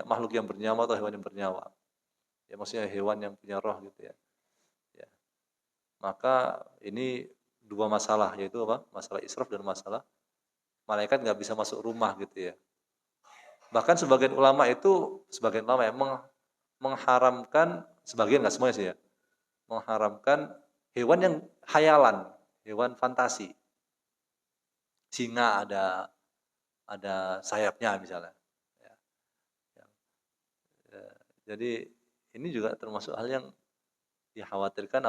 makhluk yang bernyawa atau hewan yang bernyawa. Ya maksudnya hewan yang punya roh gitu ya. Ya. Maka ini 2 masalah yaitu masalah israf dan masalah malaikat nggak bisa masuk rumah gitu ya. Bahkan sebagian ulama emang mengharamkan, sebagian nggak semuanya sih ya, mengharamkan hewan yang khayalan, hewan fantasi. Singa ada sayapnya misalnya. Ya. Jadi ini juga termasuk hal yang dikhawatirkan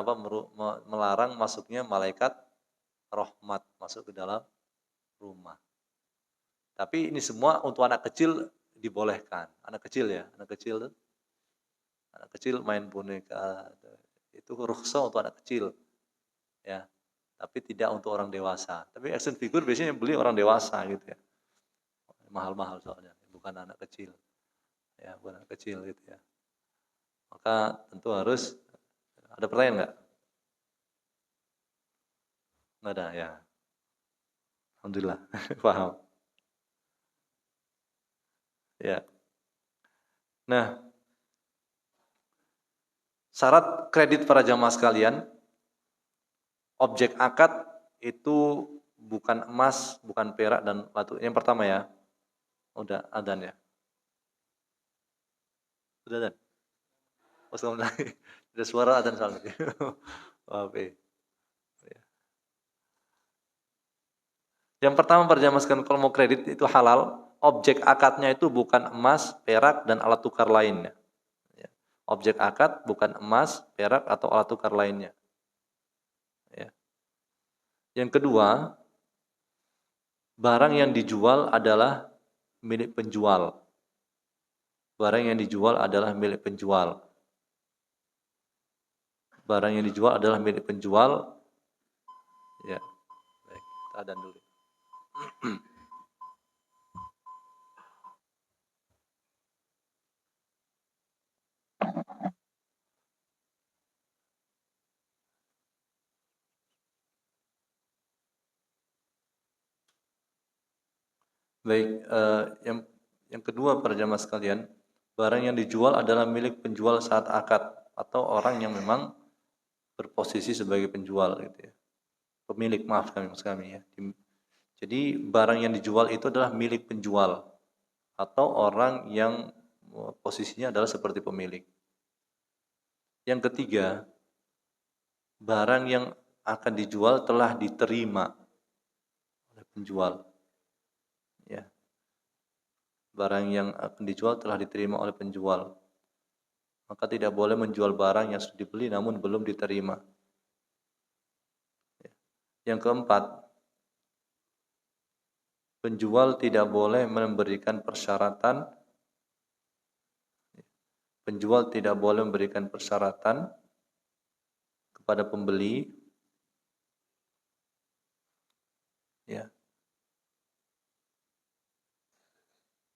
melarang masuknya malaikat rahmat masuk ke dalam rumah. Tapi ini semua untuk anak kecil dibolehkan. Anak kecil main boneka itu rukhsah untuk anak kecil. Ya. Tapi tidak untuk orang dewasa. Tapi action figure biasanya yang beli orang dewasa gitu ya. Mahal-mahal soalnya, bukan anak kecil. Ya, bukan anak kecil gitu ya. Maka tentu harus ada pertanyaan enggak? Enggak ada ya. Alhamdulillah. Paham. Ya. Nah, syarat kredit para jamaah sekalian, objek akad itu bukan emas, bukan perak dan batu. Yang pertama ya, udah adzan ya. Udah adzan. Wassalamualaikum. Ada suara adzan soalnya. Oke. Yang pertama para jamaah sekalian kalau mau kredit itu halal, objek akadnya itu bukan emas, perak dan alat tukar lainnya. Objek akad bukan emas, perak atau alat tukar lainnya. Ya. Yang kedua, barang yang dijual adalah milik penjual. Barang yang dijual adalah milik penjual. Barang yang dijual adalah milik penjual. Ya. Baik, kita adzan dulu. Baik, yang kedua para jamaah sekalian, barang yang dijual adalah milik penjual saat akad atau orang yang memang berposisi sebagai penjual gitu ya. Pemilik, maaf kami ya. Jadi barang yang dijual itu adalah milik penjual atau orang yang posisinya adalah seperti pemilik. Yang ketiga, barang yang akan dijual telah diterima oleh penjual. barang yang akan dijual telah diterima oleh penjual. Maka tidak boleh menjual barang yang sudah dibeli namun belum diterima. Yang keempat, penjual tidak boleh memberikan persyaratan. Penjual tidak boleh memberikan persyaratan kepada pembeli, ya,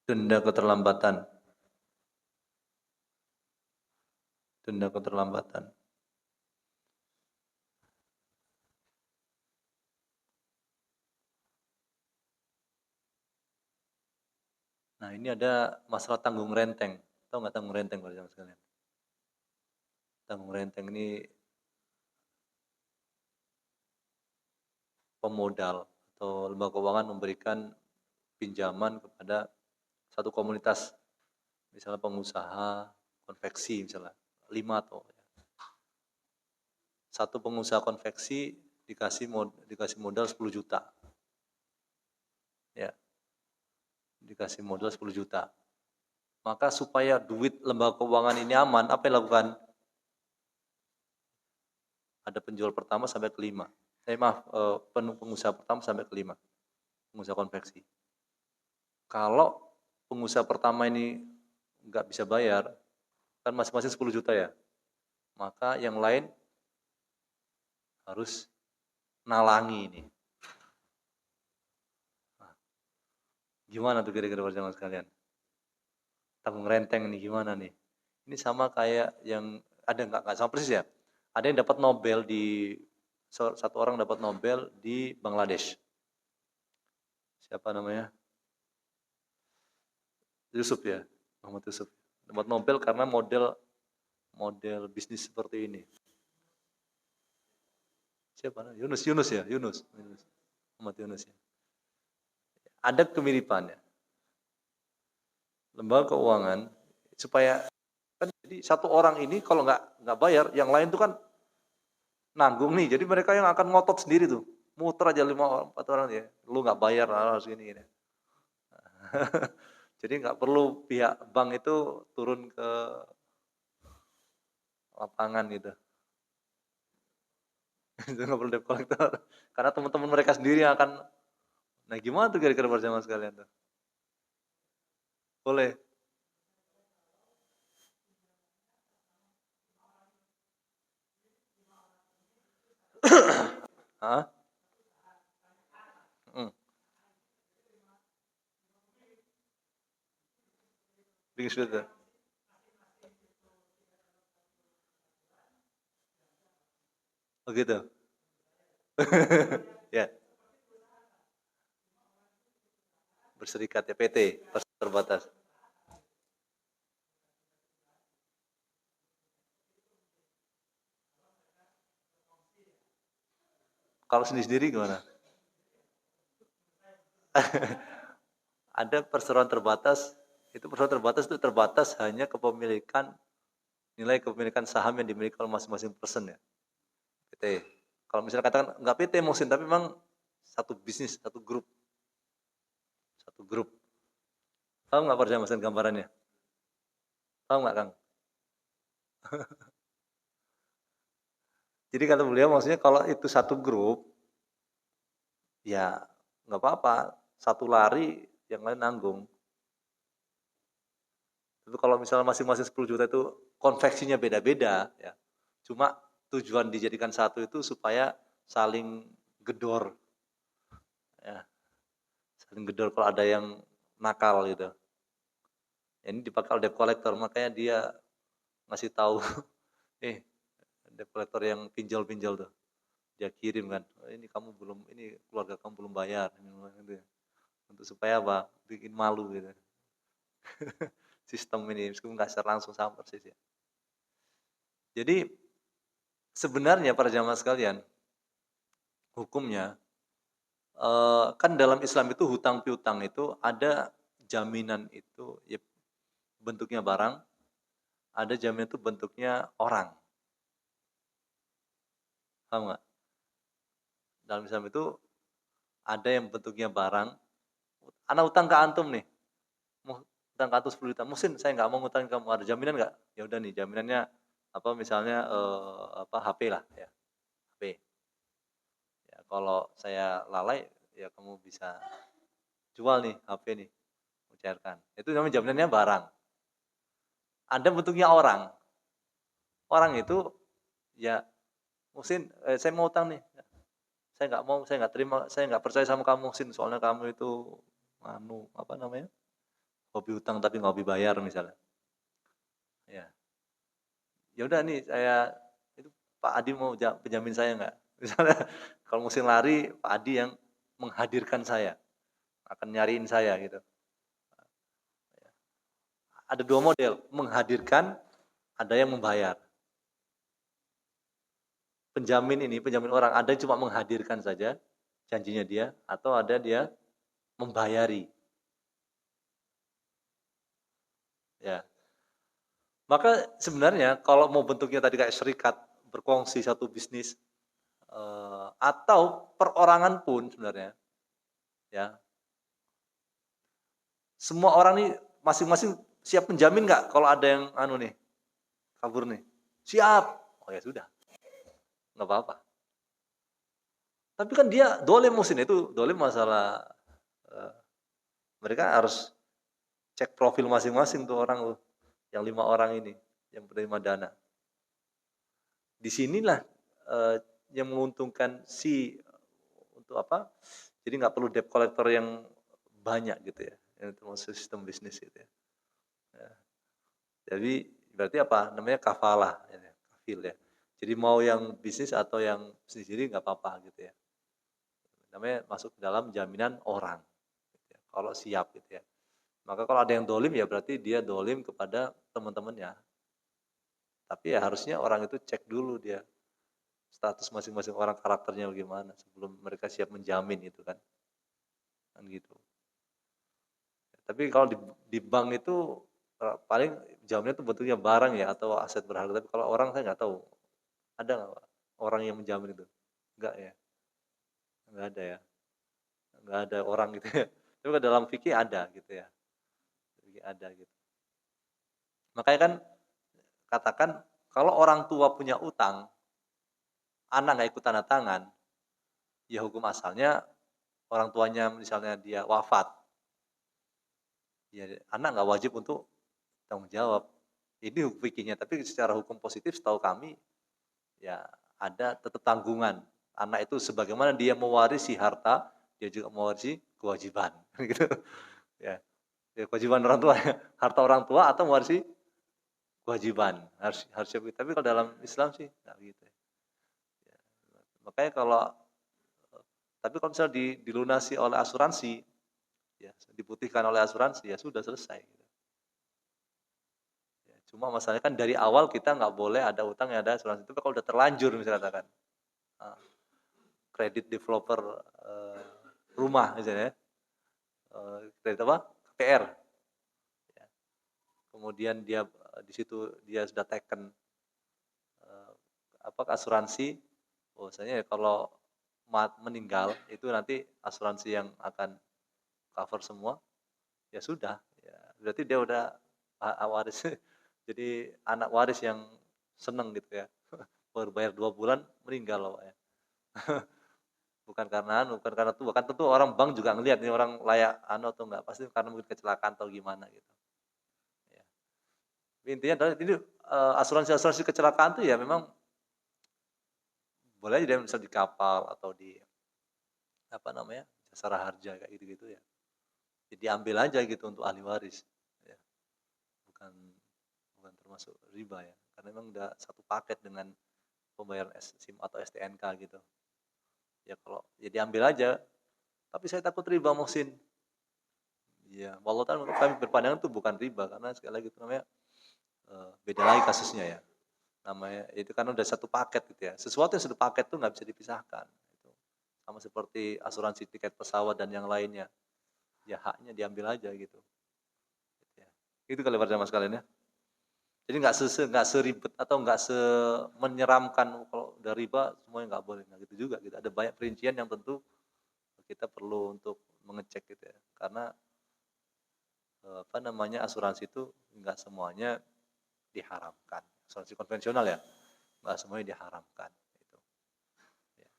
denda keterlambatan. Denda keterlambatan. Nah, ini ada masalah tanggung renteng. Tahu nggak tanggung renteng pada zaman sekalian? Tanggung renteng ini pemodal atau lembaga keuangan memberikan pinjaman kepada satu komunitas, misalnya pengusaha konveksi misalnya, 5 atau satu pengusaha konveksi dikasih modal 10 juta. Ya, dikasih modal 10 juta. Maka supaya duit lembaga keuangan ini aman, apa yang dilakukan? Ada penjual pertama sampai kelima. Pengusaha pertama sampai kelima. Pengusaha konveksi. Kalau pengusaha pertama ini nggak bisa bayar, kan masing-masing 10 juta ya, maka yang lain harus nalangi ini. Nah, gimana tuh kira-kira perjalanan sekalian? Tanggung renteng ini gimana nih? Ini sama kayak yang ada nggak sama persis ya? Ada yang dapat Nobel satu orang dapat Nobel di Bangladesh. Siapa namanya? Yusuf ya, Muhammad Yusuf. Dapat Nobel karena model bisnis seperti ini. Siapa? Yunus ya, Yunus. Muhammad Yunus ya. Ada kemiripannya. Lembaga keuangan supaya kan jadi satu orang ini kalau nggak bayar, yang lain tuh kan nanggung nih. Jadi mereka yang akan ngotot sendiri tuh, muter aja 4 orang ya. Lu nggak bayar harus gini. Jadi nggak perlu pihak bank itu turun ke lapangan gitu. Itu nggak perlu debt collector. Karena teman-teman mereka sendiri yang akan. Nah gimana tuh kira-kira perjalanan sekalian tuh? Boleh. Hah? Bikin sweater. Oh gitu. Ya. Berserikat ya, PT, terbatas. Kalau sendiri gimana? Ada perseroan terbatas, itu terbatas hanya nilai kepemilikan saham yang dimiliki oleh masing-masing person ya. PT. Kalau misalnya katakan nggak PT mungkin, tapi memang satu bisnis, satu grup. Tahu nggak perjalanan gambarannya? Tahu nggak Kang? Jadi kata beliau maksudnya kalau itu satu grup, ya nggak apa-apa, satu lari yang lain nanggung. Itu kalau misalnya masing-masing 10 juta itu konveksinya beda-beda ya. Cuma tujuan dijadikan satu itu supaya saling gedor. Ya. Saling gedor kalau ada yang nakal gitu. Ya, ini dipakai oleh debt collector, makanya dia ngasih tahu debt collector yang pinjol tuh. Dia kirim kan, ini keluarga kamu belum bayar gitu. Untuk supaya apa? Bikin malu gitu. Sistem ini meskipun nggak secara langsung sama persis ya. Jadi sebenarnya para jamaah sekalian, hukumnya kan dalam Islam itu hutang piutang itu ada jaminan itu ya, bentuknya barang, ada jaminan itu bentuknya orang. Paham nggak? Dalam Islam itu ada yang bentuknya barang. Ana utang ke antum nih, utang kartu 10 juta, "Muhsin, saya nggak mau ngutangin kamu, ada jaminan nggak?" Ya udah nih jaminannya apa misalnya, HP lah ya, HP. Ya kalau saya lalai, ya kamu bisa jual nih HP nih, kamu cairkan. Itu namanya jaminannya barang. Ada bentuknya orang. Orang itu ya, "Muhsin, saya mau utang nih, saya nggak mau, saya nggak terima, saya nggak percaya sama kamu Muhsin, soalnya kamu itu apa namanya, hobi utang tapi nggak hobi bayar," misalnya. Ya, "Ya udah nih itu Pak Adi mau penjamin saya nggak?" Misalnya kalau Muhsin lari, Pak Adi yang menghadirkan saya, akan nyariin saya gitu. Ada 2 model, menghadirkan, ada yang membayar. Penjamin orang, ada yang cuma menghadirkan saja janjinya dia, atau ada dia membayari. Ya. Maka sebenarnya kalau mau bentuknya tadi kayak serikat, berkongsi satu bisnis, atau perorangan pun sebenarnya, ya, semua orang nih masing-masing siap menjamin nggak kalau ada yang nih, kabur nih? Siap. Oh ya sudah, nggak apa-apa. Tapi kan dia dolim Muhsin, itu dolim masalah, eee, mereka harus cek profil masing-masing tuh orang tuh, yang 5 orang ini, yang penerima dana. Di sinilah, eee, yang menguntungkan untuk apa, jadi nggak perlu debt collector yang banyak gitu ya, yang termasuk sistem bisnis gitu ya. Ya, jadi berarti apa, namanya kafalah ya, kafil ya. Jadi mau yang bisnis atau yang sendiri nggak apa-apa gitu ya. Namanya masuk ke dalam jaminan orang, gitu ya, kalau siap gitu ya. Maka kalau ada yang dolim ya berarti dia dolim kepada teman-temannya. Tapi ya harusnya orang itu cek dulu dia, status masing-masing orang karakternya bagaimana sebelum mereka siap menjamin itu kan, gitu. Tapi kalau di bank itu, paling jaminnya itu bentuknya barang ya atau aset berharga, tapi kalau orang saya nggak tahu, ada nggak Pak, orang yang menjamin itu? Enggak ya? Nggak ada ya? Nggak ada orang gitu ya? Tapi kalau dalam fikih ada gitu ya, fikih ada gitu. Makanya kan katakan kalau orang tua punya utang, anak nggak ikut tanda tangan, ya hukum asalnya orang tuanya misalnya dia wafat, ya anak nggak wajib untuk tanggung jawab. Ini fikihnya, tapi secara hukum positif setahu kami, ya ada tetap tanggungan. Anak itu sebagaimana dia mewarisi harta, dia juga mewarisi kewajiban, gitu. Ya, ya kewajiban orang tua, harta orang tua atau mewarisi kewajiban, harus siap. Tapi kalau dalam Islam sih nggak gitu ya. Ya, makanya kalau tapi kalau misalnya dilunasi oleh asuransi, ya diputihkan oleh asuransi, ya sudah selesai gitu. Ya, cuma masalahnya kan dari awal kita nggak boleh ada utang yang ada asuransi itu kalau udah terlanjur misalnya katakan, kredit developer, rumah misalnya, kredit apa, KPR, ya. Kemudian dia, di situ dia sudah teken, eee, asuransi, bahwasanya ya kalau meninggal itu nanti asuransi yang akan cover semua, ya sudah, ya berarti dia udah waris. Jadi anak waris yang seneng gitu ya, baru bayar 2 bulan meninggal loh Pak ya. Bukan karena tua, kan tentu orang bank juga ngelihat nih orang layak atau enggak, pasti karena mungkin kecelakaan atau gimana gitu, ya. Tapi intinya adalah ini, asuransi-asuransi kecelakaan tuh ya memang boleh aja dia misal di kapal atau di apa namanya, jasara harja kayak gitu-gitu ya. Jadi ambil aja gitu untuk ahli waris, ya. Bukan bukan termasuk riba ya, karena memang udah satu paket dengan pembayaran SIM atau STNK gitu. Ya kalau ya diambil aja, tapi saya takut riba Muhsin. Iya, wallahu ta'ala kami berpandangan itu bukan riba karena sekali lagi itu namanya, beda lagi kasusnya ya. Namanya itu kan udah satu paket gitu ya. Sesuatu yang satu paket tuh nggak bisa dipisahkan, gitu. Sama seperti asuransi tiket pesawat dan yang lainnya, ya haknya diambil aja gitu, ya. Itu kali pertama sekalian ya. Jadi nggak seribet atau nggak menyeramkan kalau udah riba semuanya nggak boleh, nggak gitu juga gitu. Ada banyak perincian yang tentu kita perlu untuk mengecek gitu ya. Karena asuransi itu nggak semuanya diharamkan. Asuransi konvensional ya, nggak semuanya diharamkan. Gitu. Ya.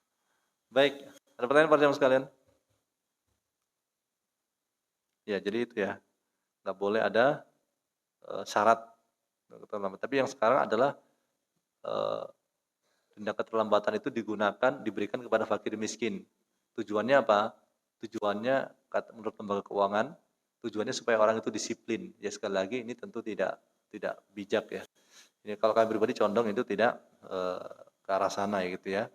Baik, ada pertanyaan para jamaah sekalian? Ya, jadi itu ya, nggak boleh ada syarat keterlambatan. Tapi yang sekarang adalah denda keterlambatan itu diberikan kepada fakir miskin. Tujuannya apa? Tujuannya menurut lembaga keuangan, tujuannya supaya orang itu disiplin. Ya sekali lagi ini tentu tidak bijak ya. Ini kalau kami pribadi condong itu tidak ke arah sana ya gitu ya.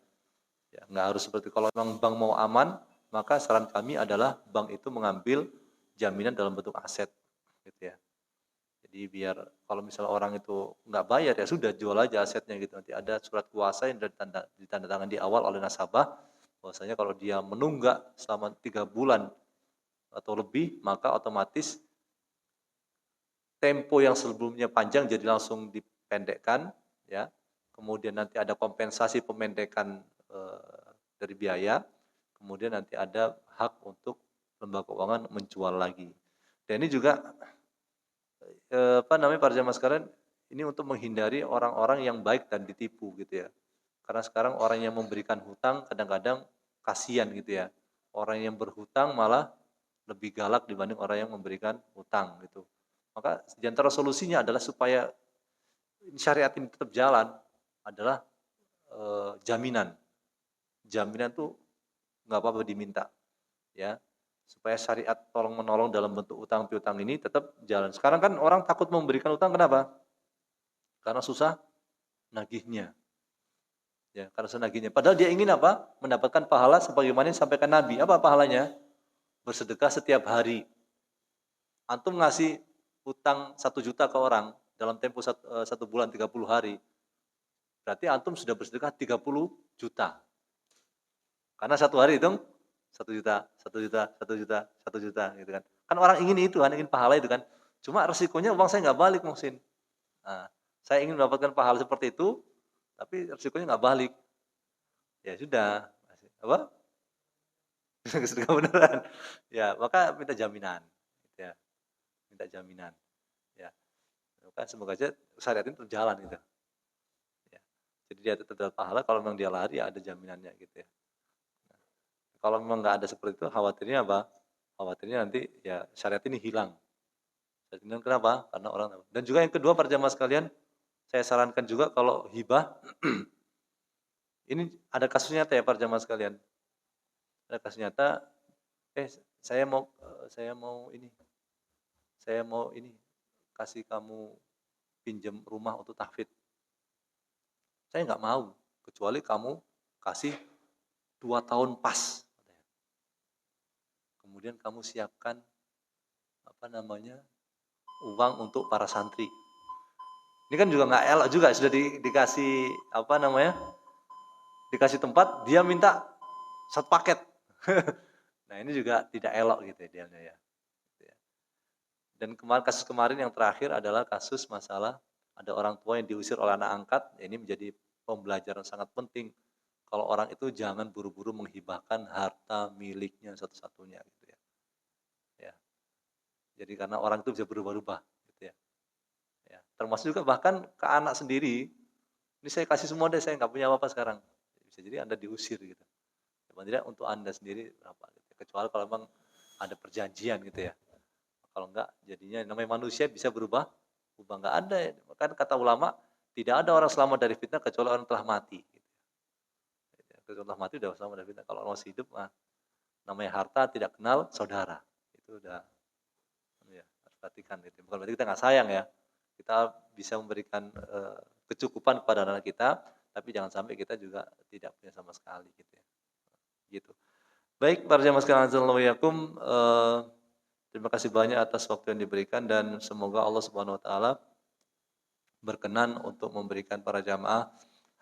Ya nggak harus seperti kalau memang bank mau aman, maka saran kami adalah bank itu mengambil jaminan dalam bentuk aset gitu ya. Jadi biar kalau misalnya orang itu nggak bayar ya sudah jual aja asetnya gitu. Nanti ada surat kuasa yang ditandatangan di awal oleh nasabah bahwasanya kalau dia menunggak selama 3 bulan atau lebih maka otomatis tempo yang sebelumnya panjang jadi langsung dipendekkan ya. Kemudian nanti ada kompensasi pemendekan dari biaya. Kemudian nanti ada hak untuk lembaga keuangan menjual lagi. Dan ini juga para jamaah sekalian ini untuk menghindari orang-orang yang baik dan ditipu gitu ya. Karena sekarang orang yang memberikan hutang kadang-kadang kasihan gitu ya. Orang yang berhutang malah lebih galak dibanding orang yang memberikan hutang gitu. Maka di antara solusinya adalah supaya syariat ini tetap jalan adalah jaminan. Jaminan tuh nggak apa-apa diminta ya. Supaya syariat tolong menolong dalam bentuk utang piutang ini tetap jalan. Sekarang kan orang takut memberikan utang kenapa? Karena susah nagihnya. Ya, karena susah nagihnya. Padahal dia ingin apa? Mendapatkan pahala sebagaimana yang disampaikan Nabi. Apa pahalanya? Bersedekah setiap hari. Antum ngasih utang 1 juta ke orang dalam tempo 1 bulan 30 hari. Berarti antum sudah bersedekah 30 juta. Karena 1 hari itu 1 juta, 1 juta, 1 juta, 1 juta gitu kan. Kan orang ingin itu kan, ingin pahala itu kan. Cuma resikonya uang saya nggak balik Muhsin. Nah, saya ingin mendapatkan pahala seperti itu, tapi resikonya nggak balik. Ya sudah, apa? Sedekah beneran. Ya, maka minta jaminan. Gitu ya. Minta jaminan. Ya. Maka semoga aja syariat ini terjalan gitu. Ya. Jadi dia tetap dapat pahala kalau memang dia lari ya ada jaminannya gitu ya. Kalau memang nggak ada seperti itu, khawatirnya apa? Khawatirnya nanti ya syariat ini hilang. Syariat ini kenapa? Karena orang. Dan juga yang kedua para jamaah sekalian, saya sarankan juga kalau hibah, ini ada kasus nyata ya para jamaah sekalian. Ada kasus nyata, saya mau ini kasih kamu pinjam rumah untuk tahfidz. Saya nggak mau, kecuali kamu kasih 2 tahun pas. Kemudian kamu siapkan uang untuk para santri. Ini kan juga nggak elok juga sudah dikasih dikasih tempat dia minta 1 paket. Nah ini juga tidak elok gitu ya dia. Dan kasus kemarin yang terakhir adalah kasus masalah ada orang tua yang diusir oleh anak angkat. Ini menjadi pembelajaran sangat penting. Kalau orang itu jangan buru-buru menghibahkan harta miliknya satu-satunya gitu ya. Ya. Jadi karena orang itu bisa berubah-ubah gitu ya. Ya. Termasuk juga bahkan ke anak sendiri. Ini saya kasih semua deh, saya nggak punya apa-apa sekarang. Bisa jadi Anda diusir gitu. Tidak untuk Anda sendiri berapa gitu. Kecuali kalau memang ada perjanjian gitu ya. Kalau enggak jadinya namanya manusia bisa berubah enggak ada. Kan kata ulama tidak ada orang selamat dari fitnah kecuali orang telah mati. Kalau telah mati udah selamat dari fitnah. Kalau orang masih hidup namanya harta tidak kenal saudara. Itu udah ya, harus perhatikan gitu. Bukan berarti kita nggak sayang ya. Kita bisa memberikan kecukupan kepada anak kita, tapi jangan sampai kita juga tidak punya sama sekali gitu ya. Gitu. Baik, para jamaah sekalian azzallahuyakum, terima kasih banyak atas waktu yang diberikan dan semoga Allah Subhanahu wa taala berkenan untuk memberikan para jamaah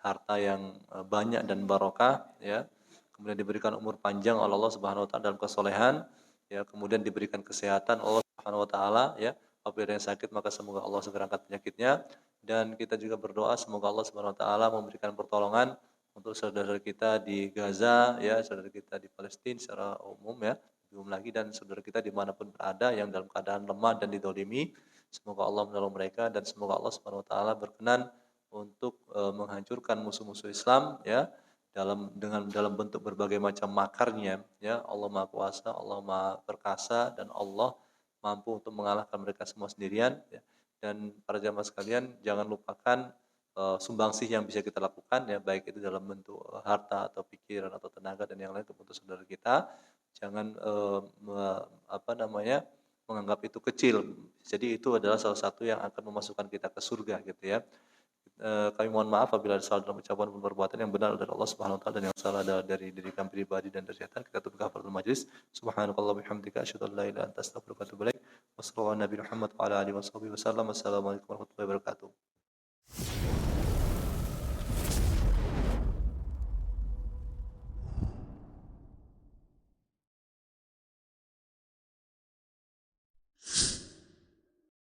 harta yang banyak dan barokah ya. Kemudian diberikan umur panjang oleh Allah Subhanahu wa taala dalam kesolehan ya, kemudian diberikan kesehatan Allah Subhanahu wa taala ya. Apabila ada yang sakit maka semoga Allah segera angkat penyakitnya dan kita juga berdoa semoga Allah Subhanahu wa taala memberikan pertolongan untuk saudara kita di Gaza ya, saudara kita di Palestina secara umum ya, bingung lagi, dan saudara kita dimanapun berada yang dalam keadaan lemah dan didolimi, semoga Allah menolong mereka dan semoga Allah Subhanahu Wa Taala berkenan untuk menghancurkan musuh-musuh Islam ya dalam bentuk berbagai macam makarnya ya. Allah Maha Kuasa, Allah Maha Perkasa, dan Allah mampu untuk mengalahkan mereka semua sendirian ya. Dan para jamaah sekalian, jangan lupakan sumbangsih yang bisa kita lakukan ya, baik itu dalam bentuk harta atau pikiran atau tenaga dan yang lain untuk saudara kita. Jangan menganggap itu kecil. Jadi itu adalah salah satu yang akan memasukkan kita ke surga gitu ya. Kami mohon maaf apabila ada salah dalam ucapan dan perbuatan, yang benar dari Allah Subhanahu wa taala dan yang salah adalah dari diri kami pribadi dan dari syaitan. Kita tutup kafaratul majlis. Subhanakallah bihamdika asyhadu an la ilaha illa anta astaghfiruka wa atubu ilaik. Wassallallahu ala nabiyina Muhammad wa ala alihi wasallam. Wassalamualaikum warahmatullahi wabarakatuh.